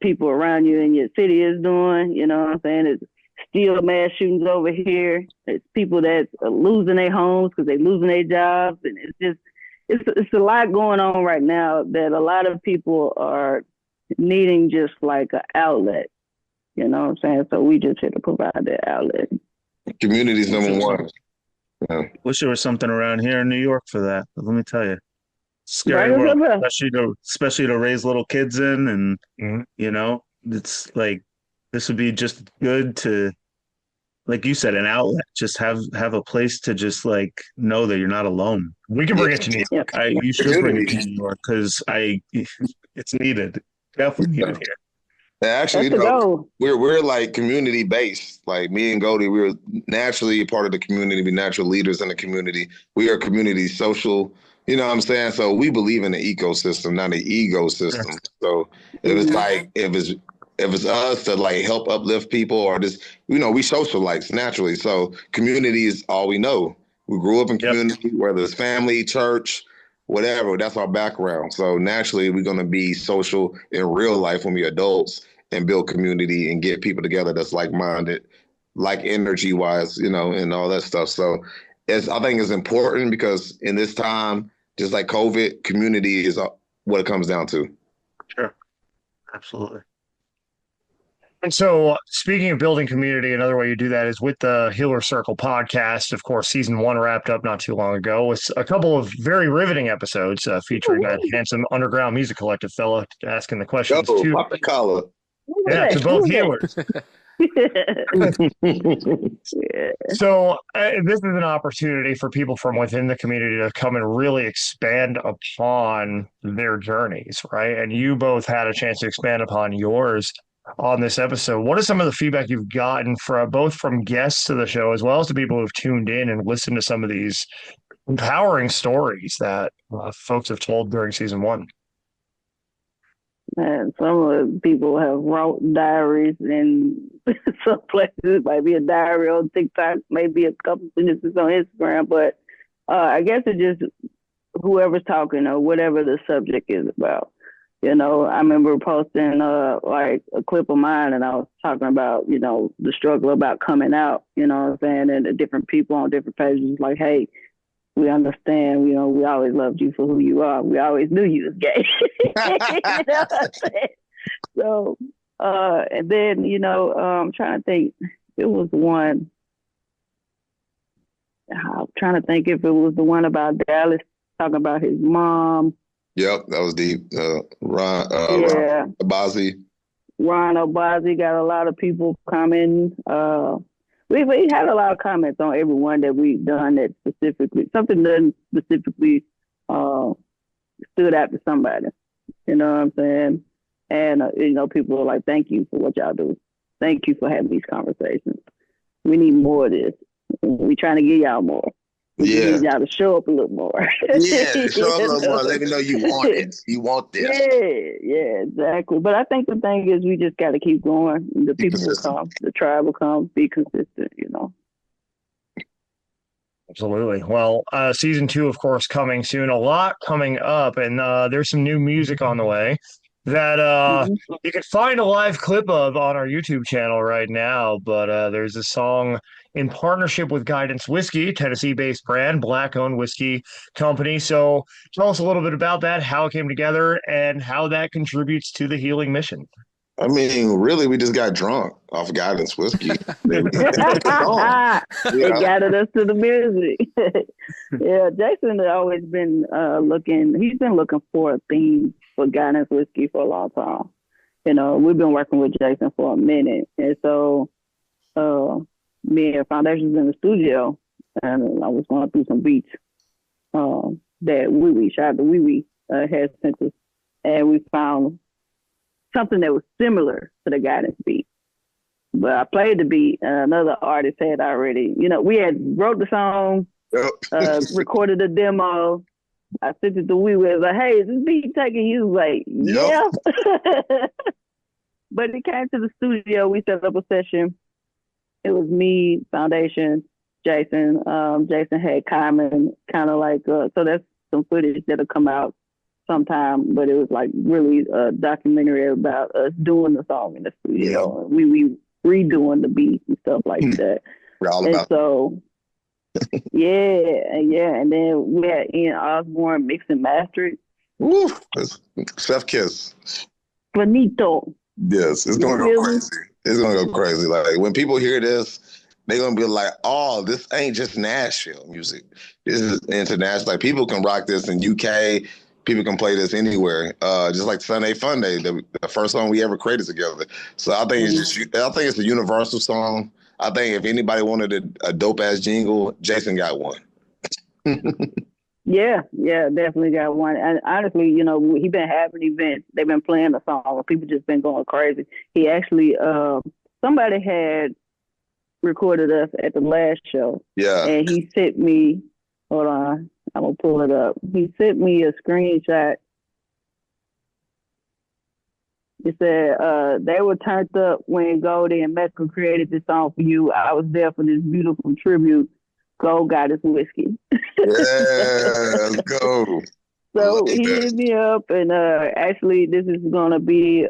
people around you in your city is doing. You know what I'm saying? It's still mass shootings over here. It's people that are losing their homes because they're losing their jobs. And it's a lot going on right now that a lot of people are needing just like an outlet. You know what I'm saying? So we just here to provide that outlet. Community's number one. Yeah. Wish there was something around here in New York for that. But let me tell you, scary world, especially to raise little kids in, and it's like this would be just good to, like you said, an outlet. Just have a place to just like know that you're not alone. We can bring it to New York. You should bring it to New York because it's needed. Definitely needed here. Actually, we're like community based. Like me and Goldie, we're naturally a part of the community. We're natural leaders in the community. We are community social. You know what I'm saying? So we believe in the ecosystem, not the ego system. So if it's us to like help uplift people or just, we socialites naturally. So community is all we know. We grew up in community, whether it's family, church, whatever, that's our background. So naturally, we're going to be social in real life when we're adults and build community and get people together that's like-minded, like energy-wise, and all that stuff. So I think it's important because in this time, just like COVID, community is what it comes down to. Sure. Absolutely. And so, speaking of building community, another way you do that is with the Healer Circle podcast. Of course, season 1 wrapped up not too long ago with a couple of very riveting episodes featuring that handsome underground music collective fella asking the questions too. Pop the collar. Yeah, to both healers. So this is an opportunity for people from within the community to come and really expand upon their journeys, right? And you both had a chance to expand upon yours on this episode. What is some of the feedback you've gotten from both from guests to the show as well as the people who've tuned in and listened to some of these empowering stories that folks have told during season 1? And some of the people have wrote diaries in some places. It might be a diary on TikTok, maybe a couple sentences on Instagram, but I guess it's just whoever's talking or whatever the subject is about. I remember posting like a clip of mine and I was talking about, the struggle about coming out, you know what I'm saying? And the different people on different pages like, hey, we understand, we always loved you for who you are. We always knew you was gay. You know what I'm saying? So, and then, I'm trying to think, it was one, I'm trying to think if it was the one about Dallas talking about his mom. Yep, that was deep. Ron Abazi. Ron Obazi got a lot of people commenting. We had a lot of comments on every one that we've done that something that specifically stood out to somebody. You know what I'm saying? And, people are like, thank you for what y'all do. Thank you for having these conversations. We need more of this. We're trying to get y'all more. We need y'all to show up a little more. Show up a little more. Let me know you want it. You want this. Yeah, exactly. But I think the thing is we just got to keep going. The people will come. The tribe will come. Be consistent, Absolutely. Well, season 2, of course, coming soon. A lot coming up, and there's some new music on the way that you can find a live clip of on our YouTube channel right now. But there's a song in partnership with Guidance Whiskey, Tennessee-based brand, Black-owned whiskey company. So tell us a little bit about that, how it came together, and how that contributes to the healing mission. I mean, really, we just got drunk off Guidance Whiskey. It guided us to the music. Yeah, Jason has always been he's been looking for a theme for Guidance Whiskey for a long time. We've been working with Jason for a minute. And so me and Foundations in the studio, and I was going through some beats that shout out to Wee had sent us, and we found something that was similar to the Guidance beat. But I played the beat, and another artist had already, we had wrote the song, recorded the demo. I sent it to Wee. I was like, hey, is this beat taking you? He was like, yeah. But it came to the studio. We set up a session. It was me, Foundation, Jason. Jason had Carmen, kind of like, so that's some footage that'll come out sometime, but it was like really a documentary about us doing the song in the studio. And we redoing the beats and stuff like that. And then we had Ian Osborne mix and master it. Woo! Chef Kiss. Bonito. Yes, it's gonna go crazy. It's gonna go crazy. Like when people hear this, they're gonna be like, "Oh, this ain't just Nashville music. This is international. Like people can rock this in UK. People can play this anywhere. Just like Sunday Fun Day, the first song we ever created together. So I think it's a universal song. I think if anybody wanted a dope ass jingle, Jason got one. Yeah, definitely got one. And honestly, he been having events. They've been playing the song. People just been going crazy. He actually, somebody had recorded us at the last show. Yeah. And he sent me, hold on, I'm going to pull it up. He sent me a screenshot. He said, they were turned up when Goldie and Mecca created this song for you. I was there for this beautiful tribute. Gold Goddess Whiskey. Yeah, let's go. So he hit me up, and actually this is going to be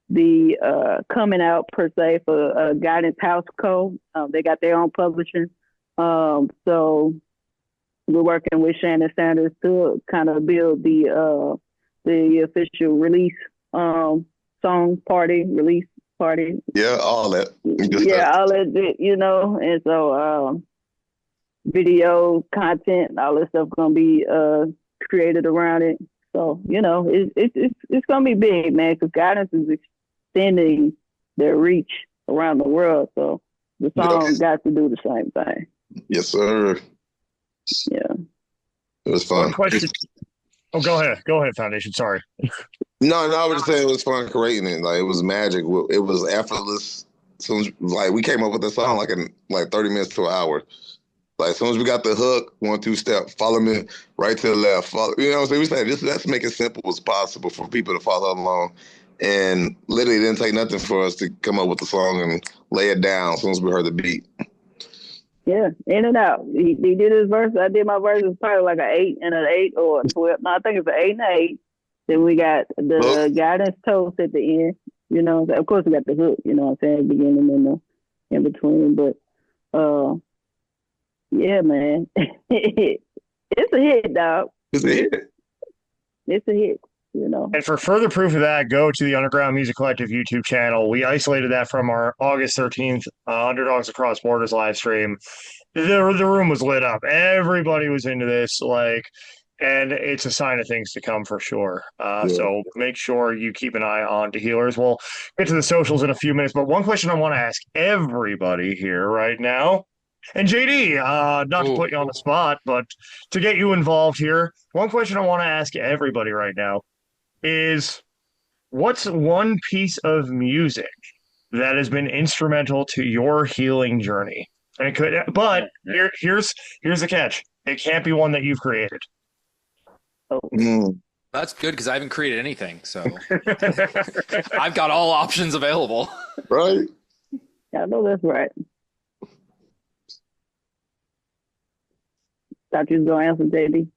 the coming out per se for Guidance House Co. They got their own publishing. So we're working with Shannon Sanders to kind of build the official release song party, release party. Yeah, all that. All that, and so video content, all this stuff gonna be created around it. So, it's gonna be big, man, because Guidance is extending their reach around the world. So the song got to do the same thing. Yes, sir. Yeah. It was fun. One question. Oh, go ahead, Foundation. Sorry. No, I was just saying it was fun creating it. Like it was magic. It was effortless. Like we came up with the song in 30 minutes to an hour. Like as soon as we got the hook, 1-2 step, follow me right to the left. Follow, what I'm saying? We said let's make it simple as possible for people to follow along. And literally it didn't take nothing for us to come up with the song and lay it down as soon as we heard the beat. Yeah, in and out. He did his verse. I did my verse. It's probably like an 8 and an 8 or a 12. No, I think it's an 8 and an 8. Then we got the Guidance toast at the end. Of course we got the hook. You know what I'm saying, beginning and the in between. But yeah, man, it's a hit, dog. It's a hit. It's a hit. And for further proof of that, go to the Underground Music Collective YouTube channel. We isolated that from our August 13th Underdogs Across Borders live stream. The room was lit up. Everybody was into this. Like, and it's a sign of things to come for sure. So make sure you keep an eye on to Healerz. We'll get to the socials in a few minutes, but one question I want to ask everybody here right now, and JD, not to put you on the spot, but to get you involved here, one question I want to ask everybody right now is, what's one piece of music that has been instrumental to your healing journey? And it could, but here's the catch: it can't be one that you've created. That's good because I haven't created anything, so I've got all options available. Right? Yeah, I know that's right. Thought you was gonna answer, JD.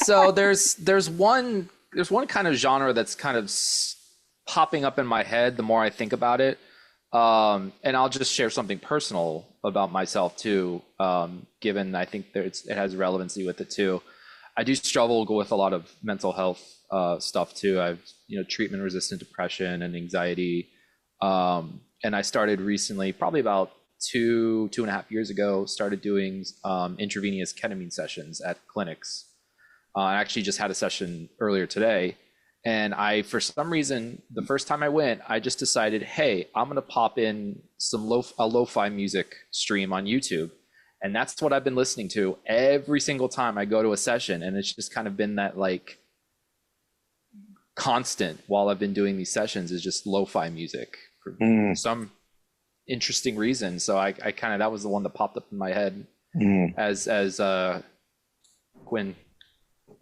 So there's one kind of genre that's kind of popping up in my head the more I think about it, and I'll just share something personal about myself too, given I think it has relevancy with it too. I do struggle with a lot of mental health stuff too. I've treatment resistant depression and anxiety, and I started recently, probably about 2.5 years ago, started doing intravenous ketamine sessions at clinics. I actually just had a session earlier today, and for some reason, the first time I went, I just decided, hey, I'm gonna pop in some lo-fi music stream on YouTube. And that's what I've been listening to every single time I go to a session. And it's just kind of been that like constant while I've been doing these sessions, is just lo-fi music for some interesting reason. So I kind of, that was the one that popped up in my head as Quinn.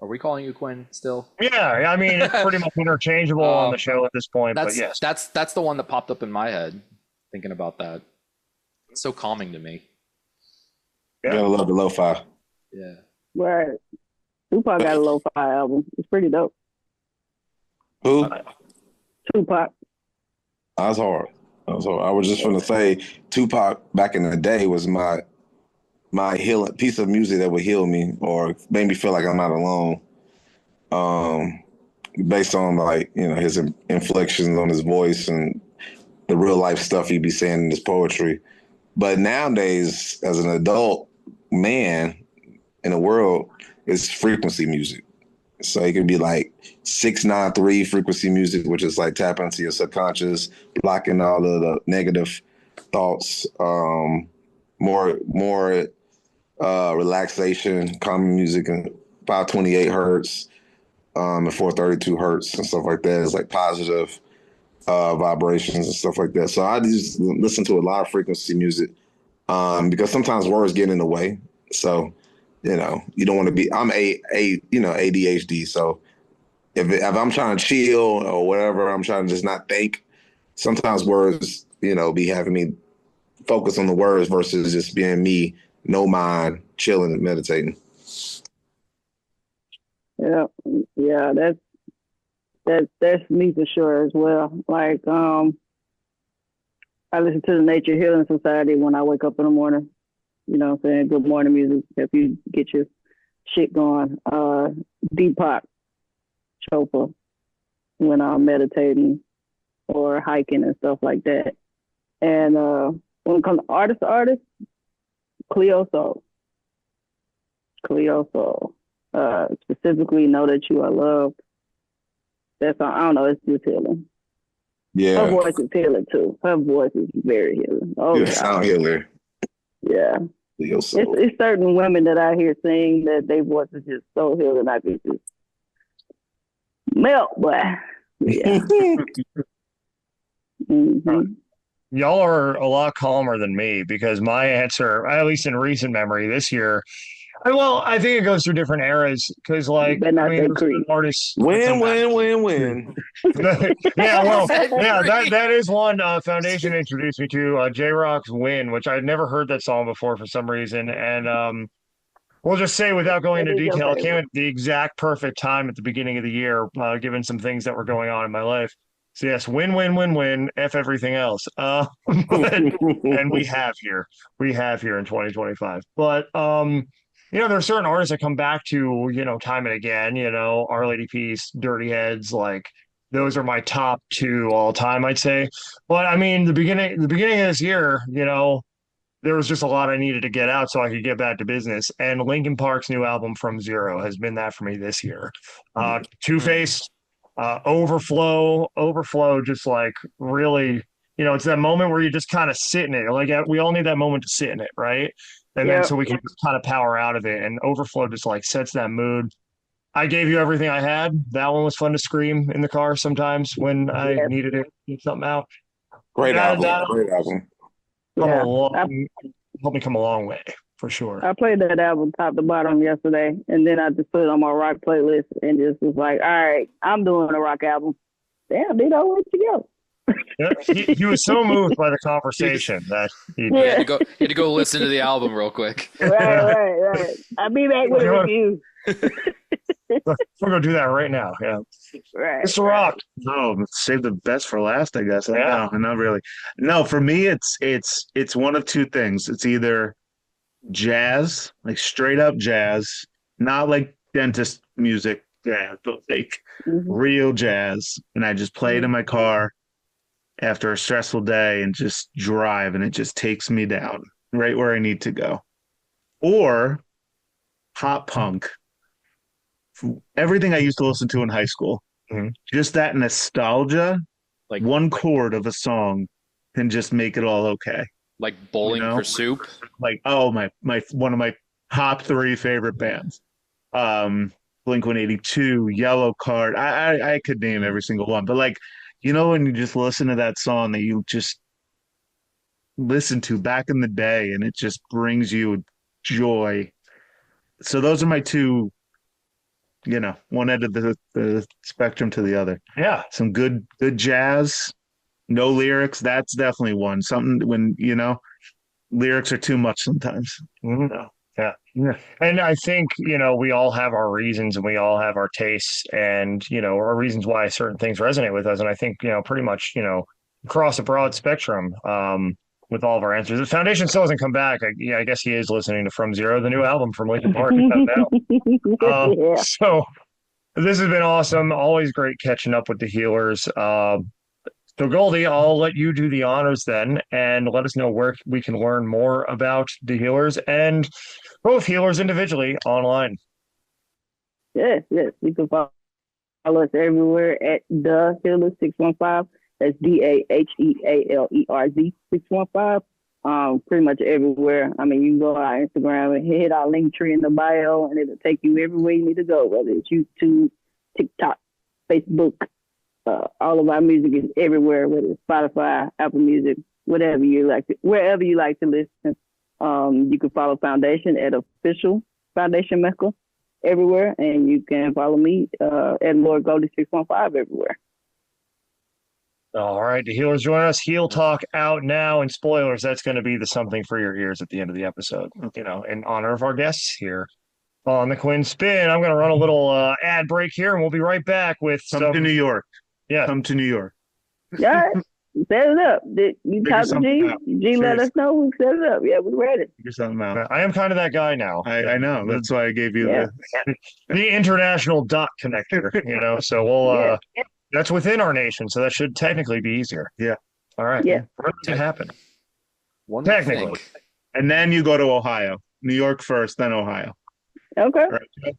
Are we calling you Quinn still? Yeah, I mean, it's pretty much interchangeable on the show at this point, but yes. That's the one that popped up in my head thinking about that. It's so calming to me. Yeah. Gotta love the lo-fi. Yeah. Right. Tupac got a lo-fi album. It's pretty dope. Who? Tupac. That's hard. I was just gonna say, Tupac back in the day was my healing piece of music that would heal me or made me feel like I'm not alone. Based on his inflections on his voice and the real life stuff he'd be saying in his poetry. But nowadays, as an adult man in the world, it's frequency music. So it could be like 693 frequency music, which is like tapping into your subconscious, blocking all of the negative thoughts, more relaxation, calming music, and 528 hertz and 432 hertz and stuff like that. It's like positive vibrations and stuff like that. So I just listen to a lot of frequency music because sometimes words get in the way. So, you don't want to be, I'm ADHD. So if I'm trying to chill or whatever, I'm trying to just not think, sometimes words, be having me focus on the words versus just being me, no mind, chilling and meditating. Yeah, that's me for sure as well. Like, I listen to the Nature Healing Society when I wake up in the morning. You know what I'm saying? Good morning music, if you get your shit going. Deepak Chopra when I'm meditating or hiking and stuff like that. And when it comes to artist, Cleo Soul. Specifically, Know That You Are Loved. That's, I don't know, it's just healing. Yeah. Her voice is healing too. Her voice is very healing. Oh, yeah, sound healer. Yeah. It's certain women that I hear sing that their voice is just so healing. I can just melt, boy. Yeah. Y'all are a lot calmer than me because my answer, at least in recent memory this year, I think it goes through different eras because, artists win. That is one foundation introduced me to J-Rock's "Win," which I'd never heard that song before for some reason, and we'll just say without going into detail, it came at the exact perfect time at the beginning of the year, given some things that were going on in my life. So yes, win, F everything else. And we have here in 2025, but there are certain artists that come back to, time and again, Our Lady Peace, Dirty Heads, like those are my top two all time, I'd say. But I mean, the beginning of this year, there was just a lot I needed to get out so I could get back to business. And Linkin Park's new album From Zero has been that for me this year. Two-Face, Overflow, just like really, it's that moment where you just kind of sit in it. Like we all need that moment to sit in it, right? And then so we can just kind of power out of it. And Overflow just like sets that mood. I Gave You Everything I Had. That one was fun to scream in the car sometimes when I needed to get something out. Great album. Great album. Helped me come a long way, for sure. I played that album top to bottom yesterday, and then I just put it on my rock playlist and just was like, all right, I'm doing a rock album. Damn, dude, where'd you go? Yeah, he was so moved by the conversation that he had to go listen to the album real quick. Right. I'll be back with a review. We're gonna do that right now. Yeah, right. Mr. Rock. No, save the best for last, I guess. No, not really. No, for me, it's one of two things. It's either jazz, like straight up jazz, not like dentist music, but like real jazz, and I just play it in my car after a stressful day and just drive, and it just takes me down right where I need to go. Or pop punk. Everything I used to listen to in high school, just that nostalgia, like one chord of a song can just make it all okay. Like Bowling for Soup. Like, oh, my one of my top 3 favorite bands. Blink-182, Yellow Card. I could name every single one, but like, when you just listen to that song that you just listened to back in the day, and it just brings you joy. So those are my two, one end of the spectrum to the other. Yeah. Some good jazz, no lyrics. That's definitely one. Something when, lyrics are too much sometimes. Yeah. And I think, we all have our reasons and we all have our tastes and, our reasons why certain things resonate with us. And I think, pretty much, across a broad spectrum, with all of our answers. The Foundation still hasn't come back. I guess he is listening to From Zero, the new album from Linkin Park. So this has been awesome. Always great catching up with the Healers. So Goldie, I'll let you do the honors then and let us know where we can learn more about the Healers and both Healers individually online. Yes. You can follow us everywhere at the Healers 615. That's DAHEALERZ 615. Pretty much everywhere. I mean, you can go on our Instagram and hit our link tree in the bio, and it'll take you everywhere you need to go, whether it's YouTube, TikTok, Facebook. All of our music is everywhere, whether it's Spotify, Apple Music, wherever you like to listen. You can follow Foundation at official Foundation Mecca everywhere, and you can follow me at Lord Goldie 615 everywhere. All right, the Healers join us. Heel Talk out now, and spoilers, that's going to be the something for your ears at the end of the episode, in honor of our guests here on the Quinn Spinn. I'm going to run a little ad break here, and we'll be right back with Come to New York. Yeah. Come to New York. Yeah, set it up. You talk to G. G, let us know. We set it up. Yeah, we're ready. Figure something out. I am kind of that guy now. I know. That's why I gave you the international dot connector, so we'll... That's within our nation, so that should technically be easier. Yeah. All right. Yeah. For it to happen. Technically. Thing. And then you go to Ohio. New York first, then Ohio. Okay. Right.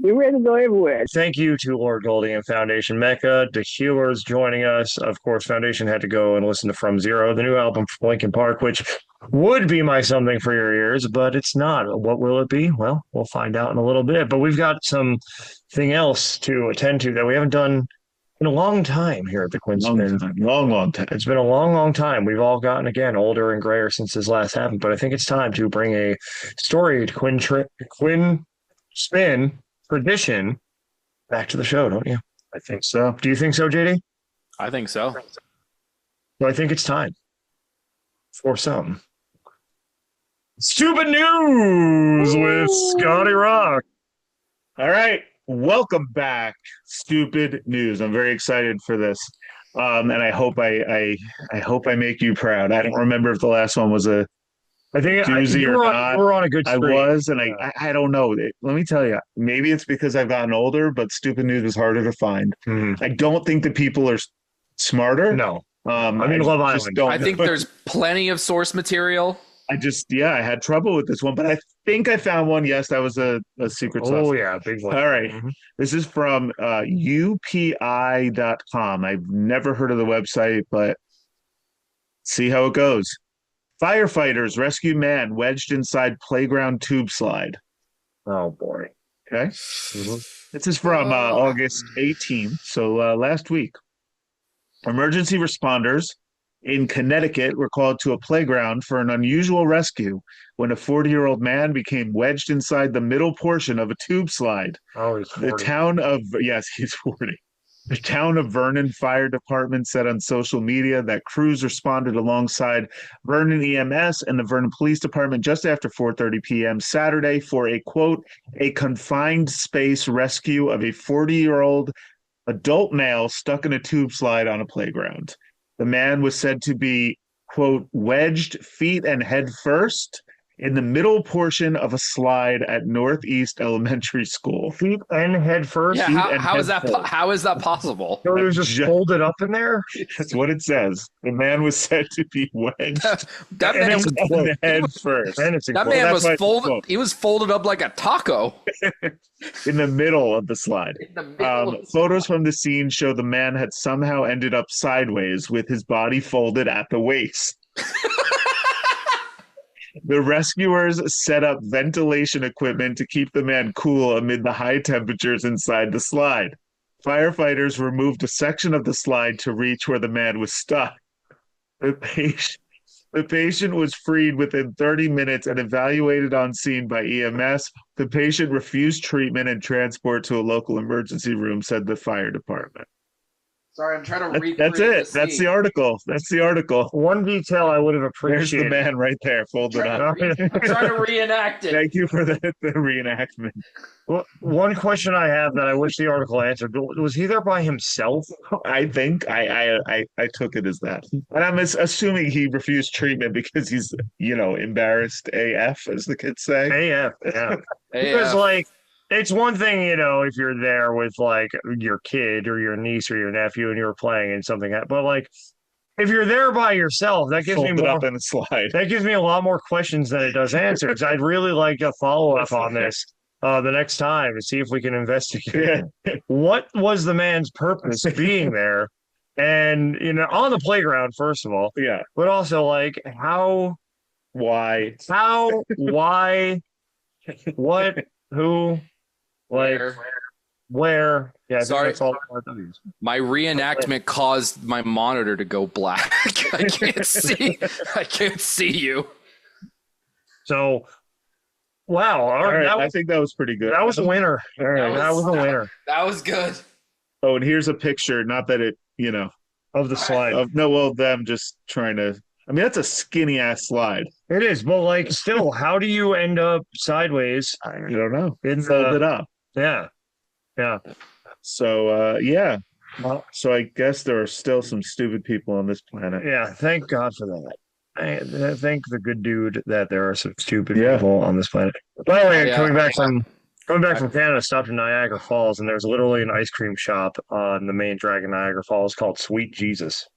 We're ready to go everywhere. Thank you to Lord Goldie and Foundation Mecca, the Healers joining us. Of course, Foundation had to go and listen to From Zero, the new album from Linkin Park, which would be my something for your ears, but it's not. What will it be? Well, we'll find out in a little bit. But we've got something else to attend to that we haven't done in a long time here at the Quinn Spinn. Long time. It's been a long time. We've all gotten, again, older and grayer since this last happened, but I think it's time to bring a storied Quinn Spinn tradition back to the show, don't you? I think so. Do you think so, JD? I think so. So I think it's time for some stupid news with Scotty Rock. All right. Welcome back, Stupid News. I'm very excited for this, and I hope I hope I make you proud. I don't remember if the last one was a doozy or not. We're on a good streak. I was, and I don't know. Let me tell you, maybe it's because I've gotten older, but Stupid News was harder to find. I don't think the people are smarter. No, I mean Love Island. I think there's plenty of source material. I had trouble with this one, but I think I found one. Yes, that was a secret sauce. Oh yeah, big one. All right. Mhm. This is from UPI.com. I've never heard of the website, but see how it goes. Firefighters rescue man wedged inside playground tube slide. Oh boy. Okay. Mhm. This is from August 18th, so last week. Emergency responders in Connecticut were called to a playground for an unusual rescue when a 40-year-old man became wedged inside the middle portion of a tube slide. Oh, he's 40. He's 40. The town of Vernon Fire Department said on social media that crews responded alongside Vernon EMS and the Vernon Police Department just after 4:30 p.m. Saturday for a, quote, a confined space rescue of a 40-year-old adult male stuck in a tube slide on a playground. The man was said to be, quote, wedged feet and head first in the middle portion of a slide at Northeast Elementary School. Feet and head first. Yeah, how is that possible? So it was just folded up in there. That's what it says. The man was said to be wedged That man was head first. And it's That man was folded. He was folded up like a taco. In the middle of the slide. Photos from the scene show the man had somehow ended up sideways with his body folded at the waist. The rescuers set up ventilation equipment to keep the man cool amid the high temperatures inside the slide. Firefighters removed a section of the slide to reach where the man was stuck. The patient was freed within 30 minutes and evaluated on scene by EMS. The patient refused treatment and transport to a local emergency room, said the fire department. Sorry, I'm trying to read. That's it. That's the article. One detail I would have There's appreciated. the man right there, folded up. I'm trying to reenact it. Thank you for the reenactment. Well, one question I have that I wish the article answered: was he there by himself? I think I took it as that, and I'm assuming he refused treatment because he's embarrassed AF, as the kids say. AF, yeah. Because like, it's one thing, if you're there with like your kid or your niece or your nephew and you're playing and something, but like if you're there by yourself, that gives Folded me more. up in a slide. That gives me a lot more questions than it does answers. I'd really like a follow up on this the next time and see if we can investigate. What was the man's purpose being there, and on the playground first of all, but also like why, what, who. Like where? Yeah, sorry. That's all. My reenactment caused my monitor to go black. I can't see. I can't see you. So, wow. All right. I think that was pretty good. That was a winner. All right, that was a winner. That was good. Oh, and here's a picture. Not that it, of the slide. Them just trying to. I mean, that's a skinny ass slide. It is, but like, still, how do you end up sideways? I don't know. Fold it up. Yeah. So Well, so I guess there are still some stupid people on this planet. Yeah, thank God for that. I thank the good dude that there are some stupid people on this planet. By the way, coming back from Canada, stopped in Niagara Falls, and there's literally an ice cream shop on the main drag in Niagara Falls called Sweet Jesus.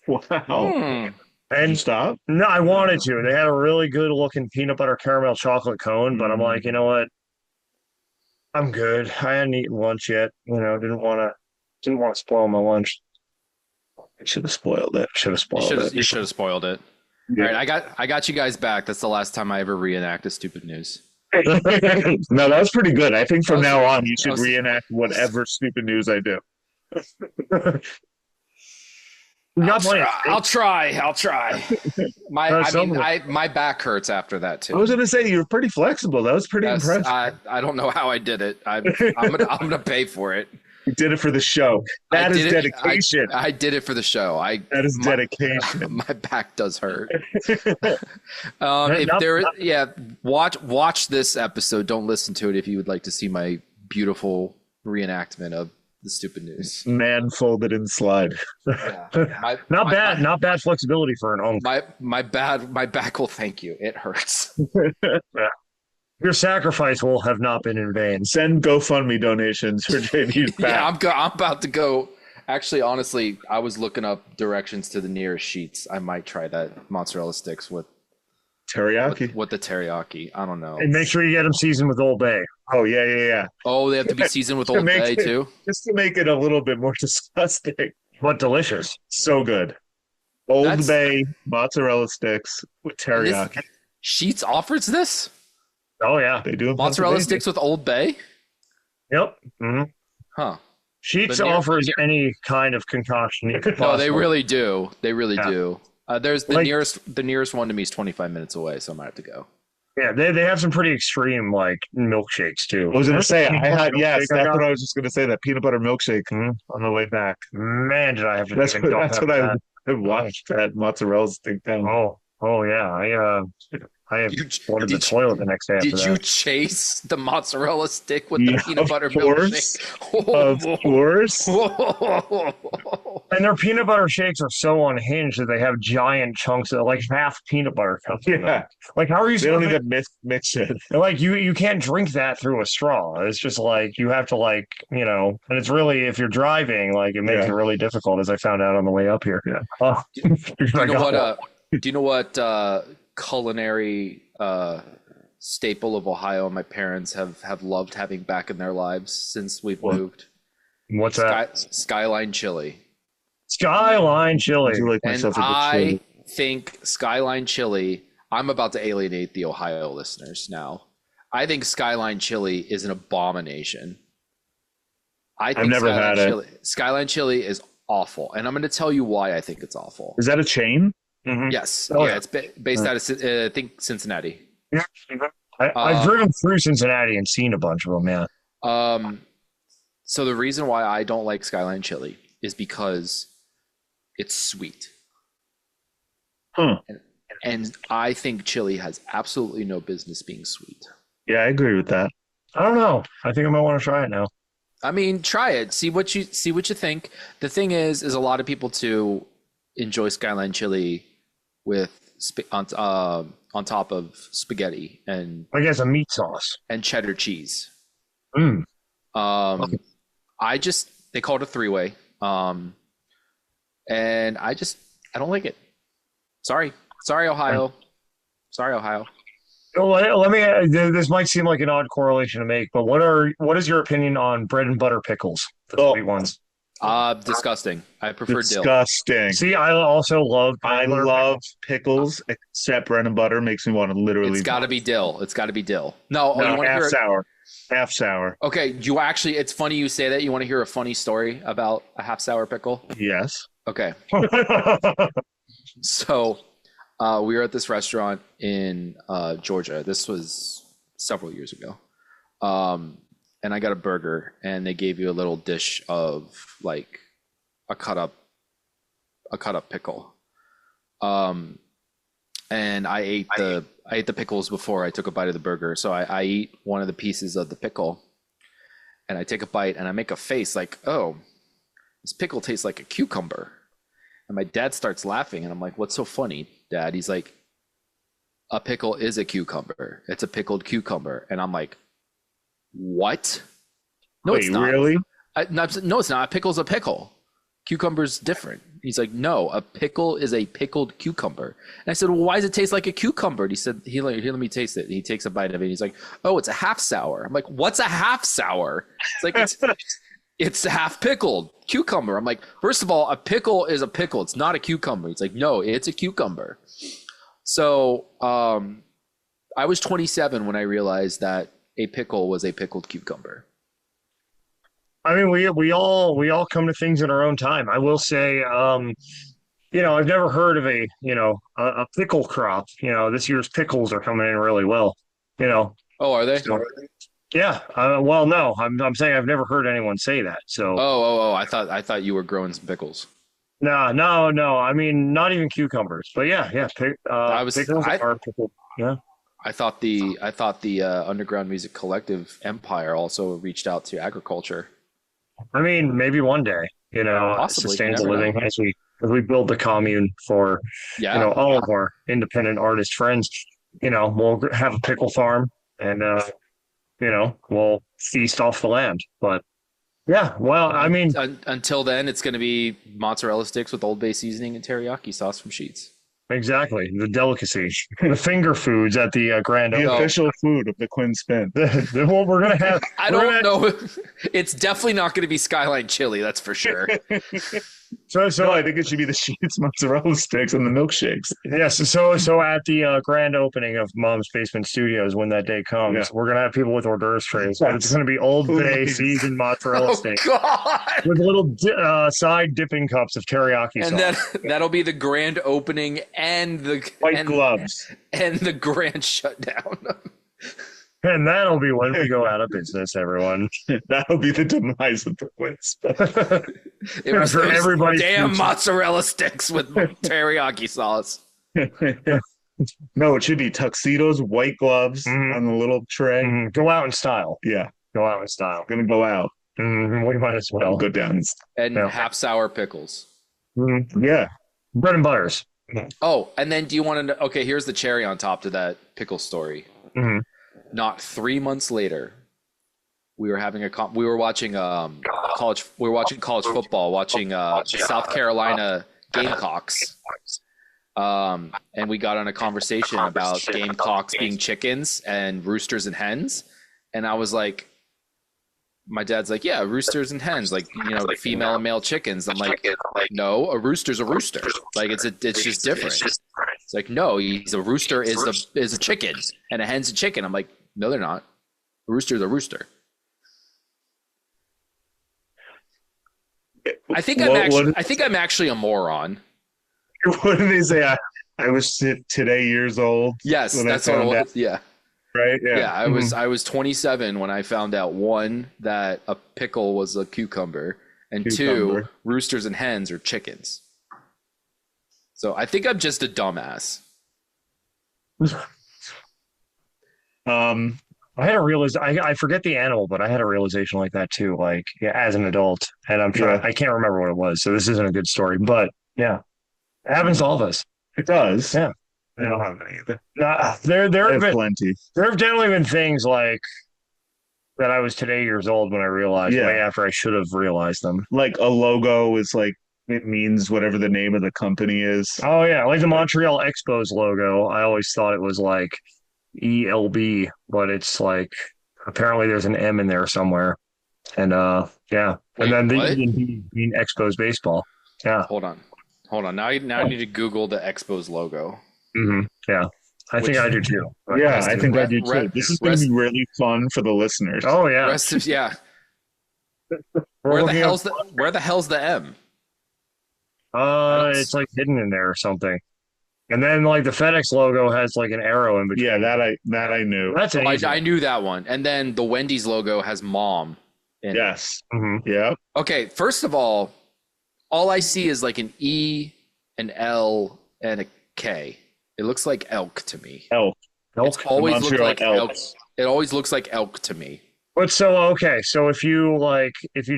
Wow. And stop? No, I wanted to. They had a really good looking peanut butter caramel chocolate cone, but I'm like, you know what? I'm good. I hadn't eaten lunch yet. Didn't want to spoil my lunch. I should have spoiled it. You should have spoiled it. Yeah. All right, I got you guys back. That's the last time I ever reenacted stupid news. No, that was pretty good. I think from now on you should reenact whatever stupid news I do. I'll try. My back hurts after that too. I was going to say you're pretty flexible. That was pretty impressive. I don't know how I did it. I'm gonna pay for it. You did it for the show. That is dedication. I did it for the show. That is dedication. My back does hurt. Watch this episode. Don't listen to it if you would like to see my beautiful reenactment of the stupid news. Man folded in slide. Not bad flexibility for an uncle. My back will thank you. It hurts. Your sacrifice will have not been in vain. Send GoFundMe donations for JV's back. Yeah, I'm about to go. Actually, honestly, I was looking up directions to the nearest sheets. I might try that mozzarella sticks with Teriyaki. With the teriyaki. I don't know. And make sure you get them seasoned with Old Bay. Oh yeah. Oh, they have to be seasoned with Old Bay too? Just to make it a little bit more disgusting. But delicious. So good. Old Bay mozzarella sticks with teriyaki. Sheetz offers this? Oh, yeah. They do. Mozzarella sticks with Old Bay? Yep. Mm-hmm. Huh. Sheetz offers any kind of concoction you could No, possibly. they really do. They really do. There's the nearest one to me is 25 minutes away, so I might have to go. Yeah, they have some pretty extreme like milkshakes too. I was gonna say that's got. what I was just gonna say. That peanut butter milkshake on the way back. Man, did I have to? That's what I watched that mozzarella stick down. Oh yeah. I wanted the toilet the next day after that. Did you chase the mozzarella stick with the peanut butter milkshake? Of course. And their peanut butter shakes are so unhinged that they have giant chunks of like half peanut butter cups. Yeah. Like how are you? They don't even mix it. Like you can't drink that through a straw. It's just like you have to and it's really if you're driving like it makes it really difficult as I found out on the way up here. Yeah. Do you know what culinary staple of Ohio my parents have loved having back in their lives since we've moved? What's that? Skyline chili. Skyline chili. And I think Skyline chili, I'm about to alienate the Ohio listeners now. I think Skyline chili is an abomination. I've never had it. Skyline chili is awful. And I'm going to tell you why I think it's awful. Is that a chain? Mm-hmm. Yes. It's based out of, I think, Cincinnati. Yeah. I've driven through Cincinnati and seen a bunch of them, yeah. So the reason why I don't like Skyline chili is because it's sweet. And I think chili has absolutely no business being sweet. Yeah, I agree with that. I don't know. I think I might want to try it now. I mean, try it. See what you think. The thing is a lot of people too enjoy Skyline chili with on top of spaghetti and I guess a meat sauce and cheddar cheese. Okay. They call it a three-way. And I don't like it. Sorry, Ohio. Sorry, Ohio. Let me. This might seem like an odd correlation to make, but what is your opinion on bread and butter pickles? The sweet ones. Disgusting. I prefer dill. Disgusting. See, I also love. I love pickles, except bread and butter makes me want to literally. It's got to be dill. No, you want to hear sour. Half sour. Okay, it's funny you say that. You want to hear a funny story about a half sour pickle? Yes. Okay. So, we were at this restaurant in Georgia. This was several years ago. And I got a burger, and they gave you a little dish of like a cut up pickle. And I ate the pickles before I took a bite of the burger. So I eat one of the pieces of the pickle, and I take a bite, and I make a face like, oh, this pickle tastes like a cucumber. And my dad starts laughing, and I'm like, what's so funny, Dad? He's like, a pickle is a cucumber. It's a pickled cucumber. And I'm like, what? No, Wait, it's not. Really? No, it's not. A pickle's a pickle. Cucumber's different. He's like, no, a pickle is a pickled cucumber. And I said, well, why does it taste like a cucumber? And he said, here, let me taste it. And he takes a bite of it. And he's like, oh, it's a half sour. I'm like, what's a half sour? It's like, it's half pickled cucumber. I'm like, first of all, a pickle is a pickle. It's not a cucumber. He's like, no, it's a cucumber. So I was 27 when I realized that a pickle was a pickled cucumber. I mean, we all come to things in our own time. I will say, I've never heard of a pickle crop. This year's pickles are coming in really well. Oh, are they? So, yeah. Well, no, I'm saying I've never heard anyone say that. So. Oh! I thought you were growing some pickles. No. I mean, not even cucumbers. But yeah. Pickles are pickled. Yeah. I thought the Underground Music Collective empire also reached out to agriculture. I mean, maybe one day, Possibly. sustainable living as we build the commune for, all of our independent artist friends. We'll have a pickle farm and, we'll feast off the land. But yeah, well, I mean, until then, it's going to be mozzarella sticks with Old Bay seasoning and teriyaki sauce from Sheetz. exactly. The delicacy, the finger foods at the grand. The No. official food of the Quinn Spinn. What we're gonna have. I don't know. It's definitely not going to be Skyline chili. That's for sure. So No, I think it should be the sheets, mozzarella sticks, and the milkshakes. yes. So at the grand opening of Mom's Basement Studios, when that day comes, we're gonna have people with hors d'oeuvres trays. But it's gonna be Old Bay seasoned mozzarella Oh steak God! with little side dipping cups of teriyaki And sauce. that'll be the grand opening and the White gloves. and the grand shutdown. And that'll be when we go out of business, everyone. That'll be the demise of the Quinn Spinn. It was For those everybody's damn future. mozzarella sticks with teriyaki sauce. No, it should be tuxedos, white gloves Mhm. on the little tray. Mhm. Go out in style. Yeah, Go out in style. gonna go out. We might as well. Go down. And Yeah. half sour pickles. Yeah. Bread and butters. Oh, and then do you want to know? Okay, here's the cherry on top to that pickle story. Mhm. Not 3 months later, we were having we were watching college football, watching South Carolina Gamecocks. And we got on a conversation about Gamecocks being chickens and roosters and hens. And I was like, my dad's like, yeah, roosters and hens, like, you know, female and male chickens. I'm like, no, a rooster's a rooster. Like it's just different. It's like, no, he's a rooster is a chicken and a hen's a chicken. I'm like, no, they're not. A rooster's a rooster. I think I'm actually a moron. What did they say? I was today years old. Yes, when I that's what it found out, was. Yeah. right? Yeah, I was 27 when I found out, one, that a pickle was a cucumber, and two, roosters and hens are chickens. So I think I'm just a dumbass. I had a realization. I forget the animal, but I had a realization like that too. Like, yeah, as an adult, and I'm trying. Yeah. I can't remember what it was, so this isn't a good story. But yeah, it happens to all of us. It does. Yeah. I don't have any either. There I have have been plenty. there have definitely been things like that. I was today years old when I realized Yeah. way after I should have realized them. Like a logo is like, it means whatever the name of the company is. Oh yeah, like the Montreal Expos logo. I always thought it was like ELB, but it's like apparently there's an M in there somewhere. And yeah, Wait, and then the what? E mean Expos baseball. Yeah. Hold on. Now I need to Google the Expos logo. Yeah, I think I do too. Yeah, I think I do Re- too. This is going to be really fun for the listeners. Oh yeah. Rest of, yeah. We're Where the looking hell's the M? it's like hidden in there or something. And then like the FedEx logo has like an arrow in between. Yeah, that I knew. That's an easy I knew that one. And then the Wendy's logo has mom in it. Yes. Mhm. Yeah. Okay, first of all I see is like an E, an L, and a K. It looks like elk to me. Elk. It's always looked Montreal like elk. Elks. It always looks like elk to me. But so okay, so if you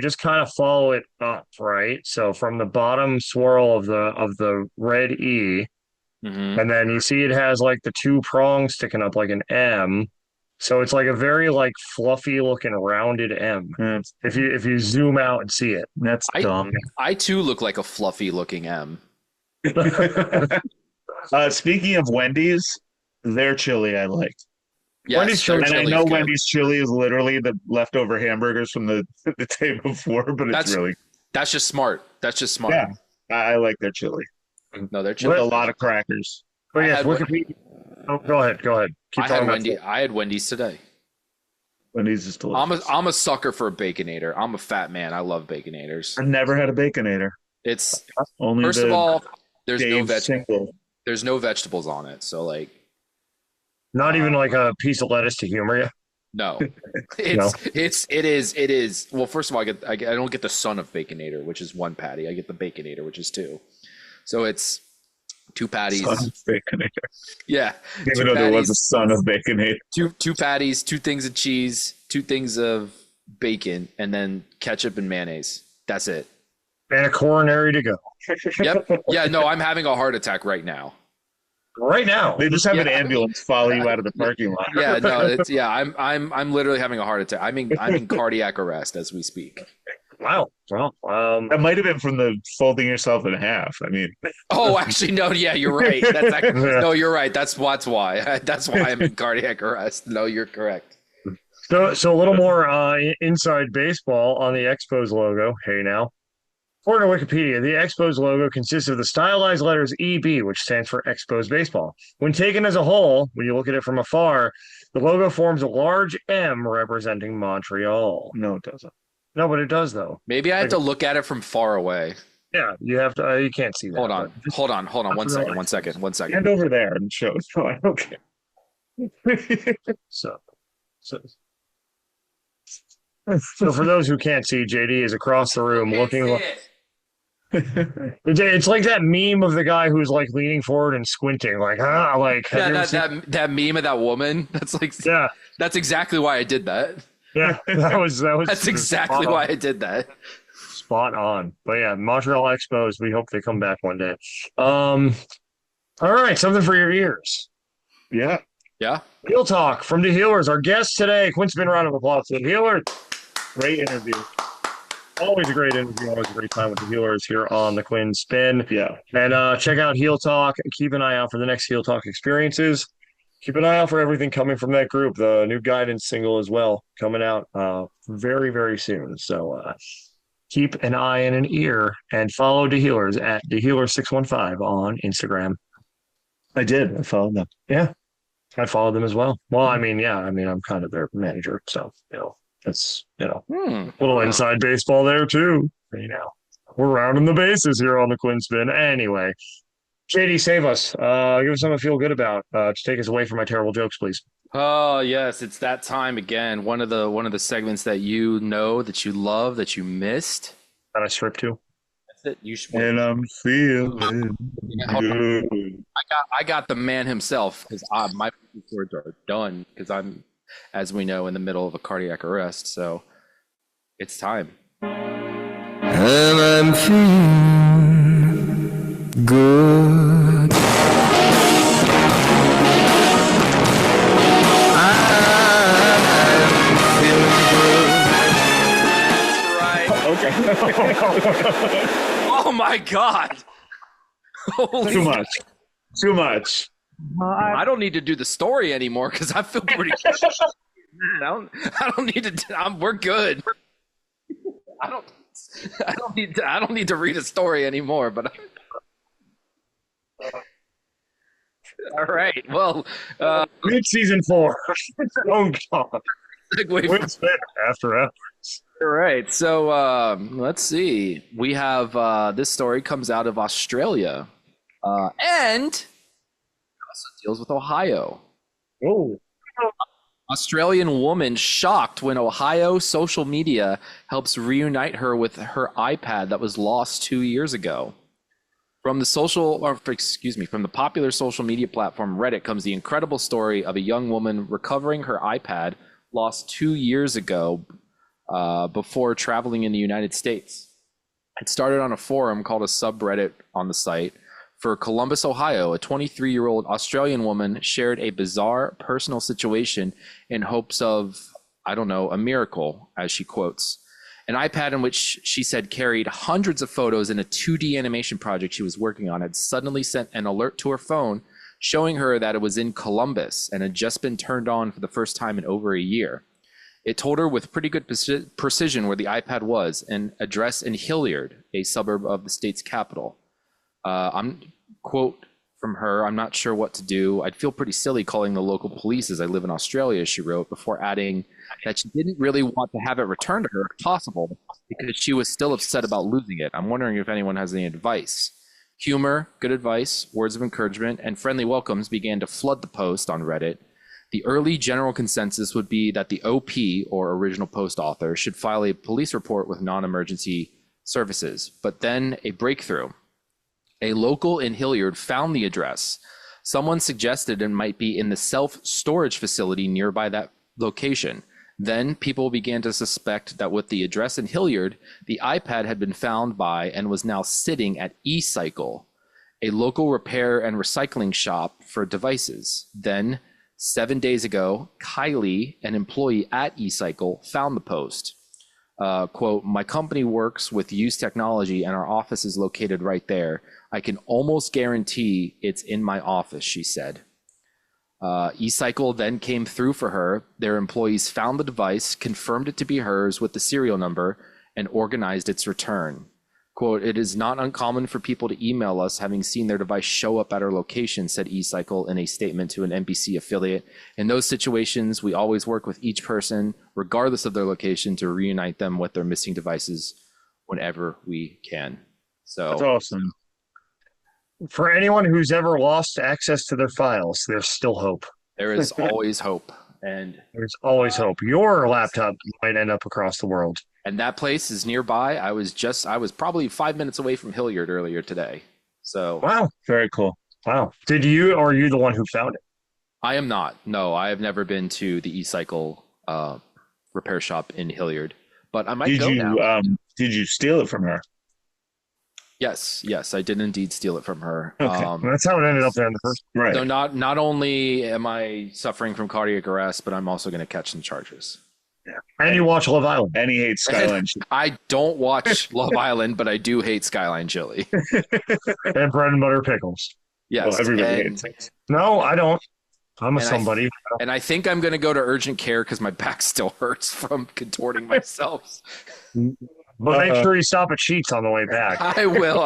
just kind of follow it up, right? So from the bottom swirl of the red E, Mhm. and then you see it has like the two prongs sticking up like an M. So it's like a very like fluffy looking rounded M. If you zoom out and see it. That's dumb. I too look like a fluffy looking M. Speaking of Wendy's, their chili I like. Yes, Wendy's chili- their And I chili's know good. Wendy's chili is literally the leftover hamburgers from the day before, but That's- really, That's just smart. Yeah. I like their chili. No, their With chili. a lot of crackers. But I yes, had Wikipedia. Oh, go ahead. Keep I talking had about I had Wendy's today. Wendy's is delicious. I'm a sucker for a Baconator. I'm a fat man. I love Baconators. I've never had a Baconator. It's Only first the of all, there's Dave single. there's no vegetables on it. So like Not even like a piece of lettuce to humor you. no. No. It is. Well, first of all, I don't get the son of Baconator, which is one patty. I get the Baconator, which is two. So it's two patties. Son of Baconator. Yeah. Even though there was a son of Baconator. Two patties, two things of cheese, two things of bacon, and then ketchup and mayonnaise. That's it. And a coronary to go. Yep. Yeah, no, I'm having a heart attack right now. Right now. They just have an Yeah. ambulance follow you out of the parking lot. Yeah, no, I'm literally having a heart attack. I'm in cardiac arrest as we speak. Wow. Well, That might have been from the folding yourself in half. I mean, Oh, actually, no. Yeah, you're right. That's actually, Yeah. no, you're right. That's why. That's why I'm in cardiac arrest. No, you're correct. So a little more inside baseball on the Expos logo. Hey now. According to Wikipedia, the Expos logo consists of the stylized letters EB, which stands for Expos Baseball. When taken as a whole, when you look at it from afar, the logo forms a large M representing Montreal. no, it doesn't. No, but it does though. Maybe I have to look at it from far away. Yeah, you have to. You can't see that. Hold on. but- Hold on. One second. Hand over there and show. No, I don't care. So, so, so for those who can't see, JD is across the room looking. It's like that meme of the guy who's like leaning forward and squinting, like like. have you ever seen- that meme of that woman. That's like, Yeah, that's exactly why I did that. yeah, that was. That's exactly why I did that. Spot on. But yeah, Montreal Expos. We hope they come back one day. All right, something for your ears. Yeah. Yeah. Heel Talk from the Healers. Our guest today, Quinn Spinn, round of applause to the Healers. Great interview. Always a great interview. Always a great time with the Healers here on the Quinn Spinn. Yeah. And check out Heel Talk. Keep an eye out for the next Heel Talk experiences. Keep an eye out for everything coming from that group. The new guidance single as well coming out very, very soon. So keep an eye and an ear and follow the Healers at the Healers615 on Instagram. I did. I followed them. Yeah, I followed them as well. Well, I mean, yeah, I'm kind of their manager, so it's a little inside baseball there too. We're rounding the bases here on the Quinn Spinn. Anyway, JD, save us. Give us something to feel good about. To take us away from my terrible jokes, please. Oh yes, it's that time again. One of the segments that you know, that you love, that you missed. And I strip too. That's it. You should. And I'm feeling good. I got the man himself, because my words are done, because I'm, as we know, in the middle of a cardiac arrest. So it's time. And I'm feeling good. Oh my God! Holy Too much. Too much. I don't need to do the story anymore because I feel pretty good. Man, I don't need to. We're good. I don't need to read a story anymore. But all right. Well, Mid season 4. Unc Talk. segue Quinn Spinn after hours. All right. So let's see. We have this story comes out of Australia, and also deals with Ohio. Oh. Australian woman shocked when Ohio social media helps reunite her with her iPad that was lost 2 years ago. From the popular social media platform Reddit comes the incredible story of a young woman recovering her iPad lost 2 years ago before traveling in the United States. It started on a forum called a subreddit on the site. For Columbus, Ohio, a 23-year-old Australian woman shared a bizarre personal situation in hopes of, I don't know, a miracle, as she quotes. An iPad in which she said carried hundreds of photos in a 2D animation project she was working on had suddenly sent an alert to her phone showing her that it was in Columbus and had just been turned on for the first time in over a year. It told her with pretty good precision where the iPad was, an address in Hilliard, a suburb of the state's capital. Quote from her, "I'm not sure what to do. I'd feel pretty silly calling the local police as I live in Australia," she wrote, before adding that she didn't really want to have it returned to her if possible because she was still upset about losing it. I'm wondering if anyone has any advice. Humor, good advice, words of encouragement, and friendly welcomes began to flood the post on Reddit. The early general consensus would be that the OP, or original post author, should file a police report with non-emergency services. But then a breakthrough. A local in Hilliard found the address. Someone suggested it might be in the self-storage facility nearby that location. Then people began to suspect that with the address in Hilliard, the iPad had been found by and was now sitting at eCycle, a local repair and recycling shop for devices. Then, 7 days ago, Kylie, an employee at eCycle, found the post. Quote, my company works with used technology and our office is located right there. I can almost guarantee it's in my office, she said. eCycle then came through for her. Their employees found the device, confirmed it to be hers with the serial number, and organized its return. Quote, it is not uncommon for people to email us having seen their device show up at our location, said eCycle in a statement to an NBC affiliate. In those situations, we always work with each person, regardless of their location, to reunite them with their missing devices whenever we can. So That's awesome. For anyone who's ever lost access to their files, there's still hope. there is always hope. And There's always hope. Your laptop might end up across the world. that place is nearby. I was probably 5 minutes away from Hilliard earlier today. So Wow. Very cool. Wow. Did you, or are you the one who found it? I am not. No, I have never been to the eCycle repair shop in Hilliard, but I might Did go you now. did you steal it from her? Yes, I did indeed steal it from her. Okay. That's how it ended up there in the first. Right. So not only am I suffering from cardiac arrest, but I'm also going to catch some charges. And you watch Love Island. And he hates Skyline. I don't watch Love Island, but I do hate Skyline chili. And bread and butter pickles. Yes, Well, everybody and, hates it. No, I don't. I'm a And I- somebody. and I think I'm going to go to urgent care because my back still hurts from contorting myself. But make sure you stop at Sheets on the way back. I will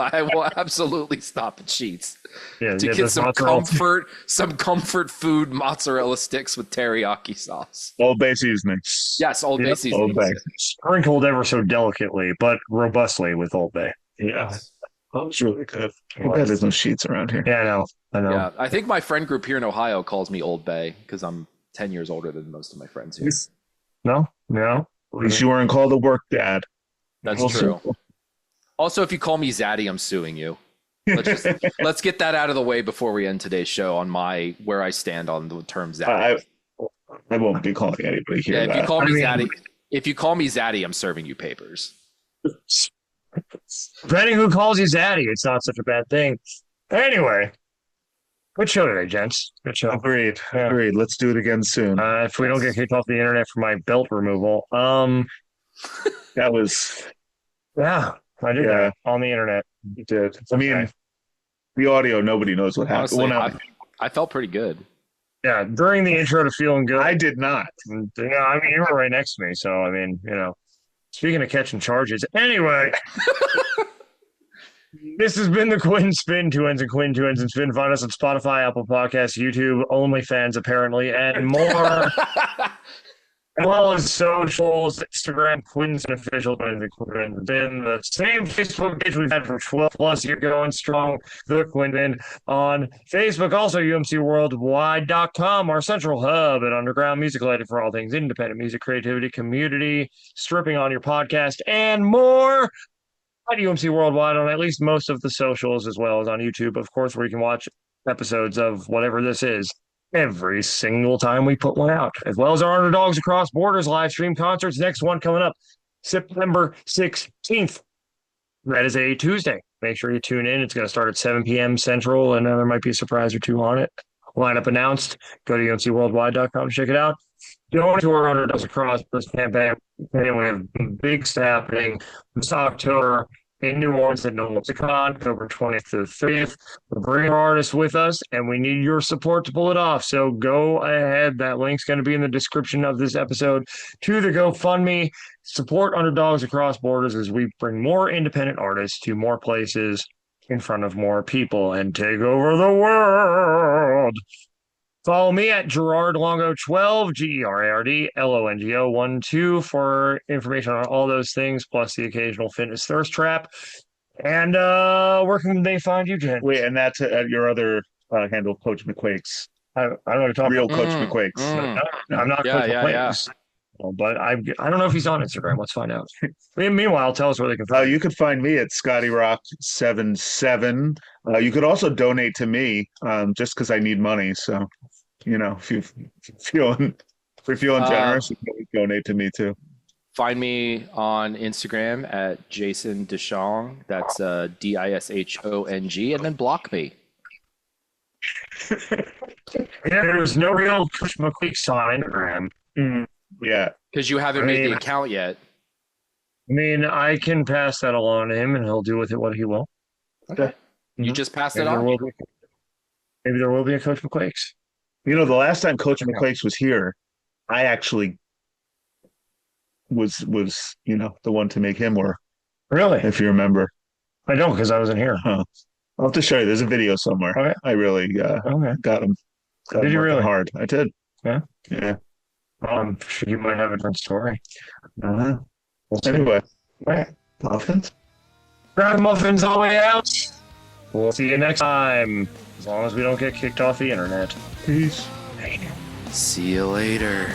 absolutely stop at Sheets Yeah, to yeah, get those some mozzarella- comfort food mozzarella sticks with teriyaki sauce. Old Bay seasoning. Yes, Old Bay Yep, seasoning. Old Bay. sprinkled ever so delicately, but robustly with Old Bay. Yeah. That was really good. Too bad there's no sheets around here. Yeah, I know. Yeah, I think my friend group here in Ohio calls me Old Bay because I'm 10 years older than most of my friends here. No. At least you weren't called a work dad. That's Also- true. Also, if you call me Zaddy, I'm suing you. Let's get that out of the way before we end today's show on where I stand on the term Zaddy. I won't be calling anybody here. Yeah, if you call me Zaddy, I'm serving you papers. Depending who calls you Zaddy, it's not such a bad thing. Anyway, good show today, gents. Good show. Agreed. Yeah. Agreed. Let's do it again soon. If we don't get kicked off the internet for my belt removal, That was yeah, I did Yeah. that on the internet. you did. I mean, the audio, nobody knows what happened. Honestly, Well, no, I felt pretty good. Yeah, during the intro to Feeling Good. I did not. Yeah, I mean, you were right next to me, so I mean, speaking of catching charges, anyway. This has been the Quinn Spinn, two ends and spin. Find us on Spotify, Apple Podcasts, YouTube, OnlyFans apparently, and more. As well as socials, Instagram, Quinn's Official, Quinn's and Quinn Spinn, the same Facebook page we've had for 12 plus years, going strong, the Quinn Spinn on Facebook. Also, UMCWorldwide.com, our central hub and underground music related for all things independent music, creativity, community, stripping on your podcast, and more. At UMC Worldwide on at least most of the socials, as well as on YouTube, of course, where you can watch episodes of whatever this is every single time we put one out, as well as our Underdogs Across Borders live stream concerts. Next one coming up September 16th. That is a Tuesday. Make sure you tune in. It's going to start at 7 p.m. Central, and there might be a surprise or two on it. Lineup announced. Go to UMCWorldwide.com to check it out. Going to our Underdogs Across this campaign. We have big stuff happening this October in New Orleans at NoMoxicon, October 20th to the 30th. We're bringing our artists with us, and we need your support to pull it off. So go ahead. That link's going to be in the description of this episode to the GoFundMe. Support Underdogs Across Borders as we bring more independent artists to more places in front of more people and take over the world. Follow me at Gerard Longo 12, GERARD LONGO 12 for information on all those things, plus the occasional fitness thirst trap. And where can they find you, Jen? Wait, and that's at your other handle, Coach McQuakes. I don't know what you're talking Real about. Coach McQuakes. I'm not Yeah, Coach yeah, McQuakes. But I don't know if he's on Instagram. Let's find out. Meanwhile, tell us where they can find You could find me at ScottyRock77. You could also donate to me just because I need money. So, if you're feeling generous, you can always donate to me too. Find me on Instagram at Jason Dishong. That's DISHONG, and then block me. there's no real Coach McQuakes on Instagram. Yeah. Because you haven't made the account yet. I mean, I can pass that along to him, and he'll do with it what he will. Okay. You just passed it Maybe there on. will be. Maybe there will be a Coach McQuakes. You know, the last time Coach McQuakes was here, I actually was the one to make him work, Really? if you remember. I don't, because I wasn't here. Huh. I'll have to show you. There's a video somewhere. Okay. I really Okay. got him. Did him you working really? hard. I did. Yeah? Yeah. Sure you might have a different story. Uh-huh. We'll see. Anyway, Right. muffins. Grab muffins all the way out. We'll see you next time. As long as we don't get kicked off the internet. Peace. See you later.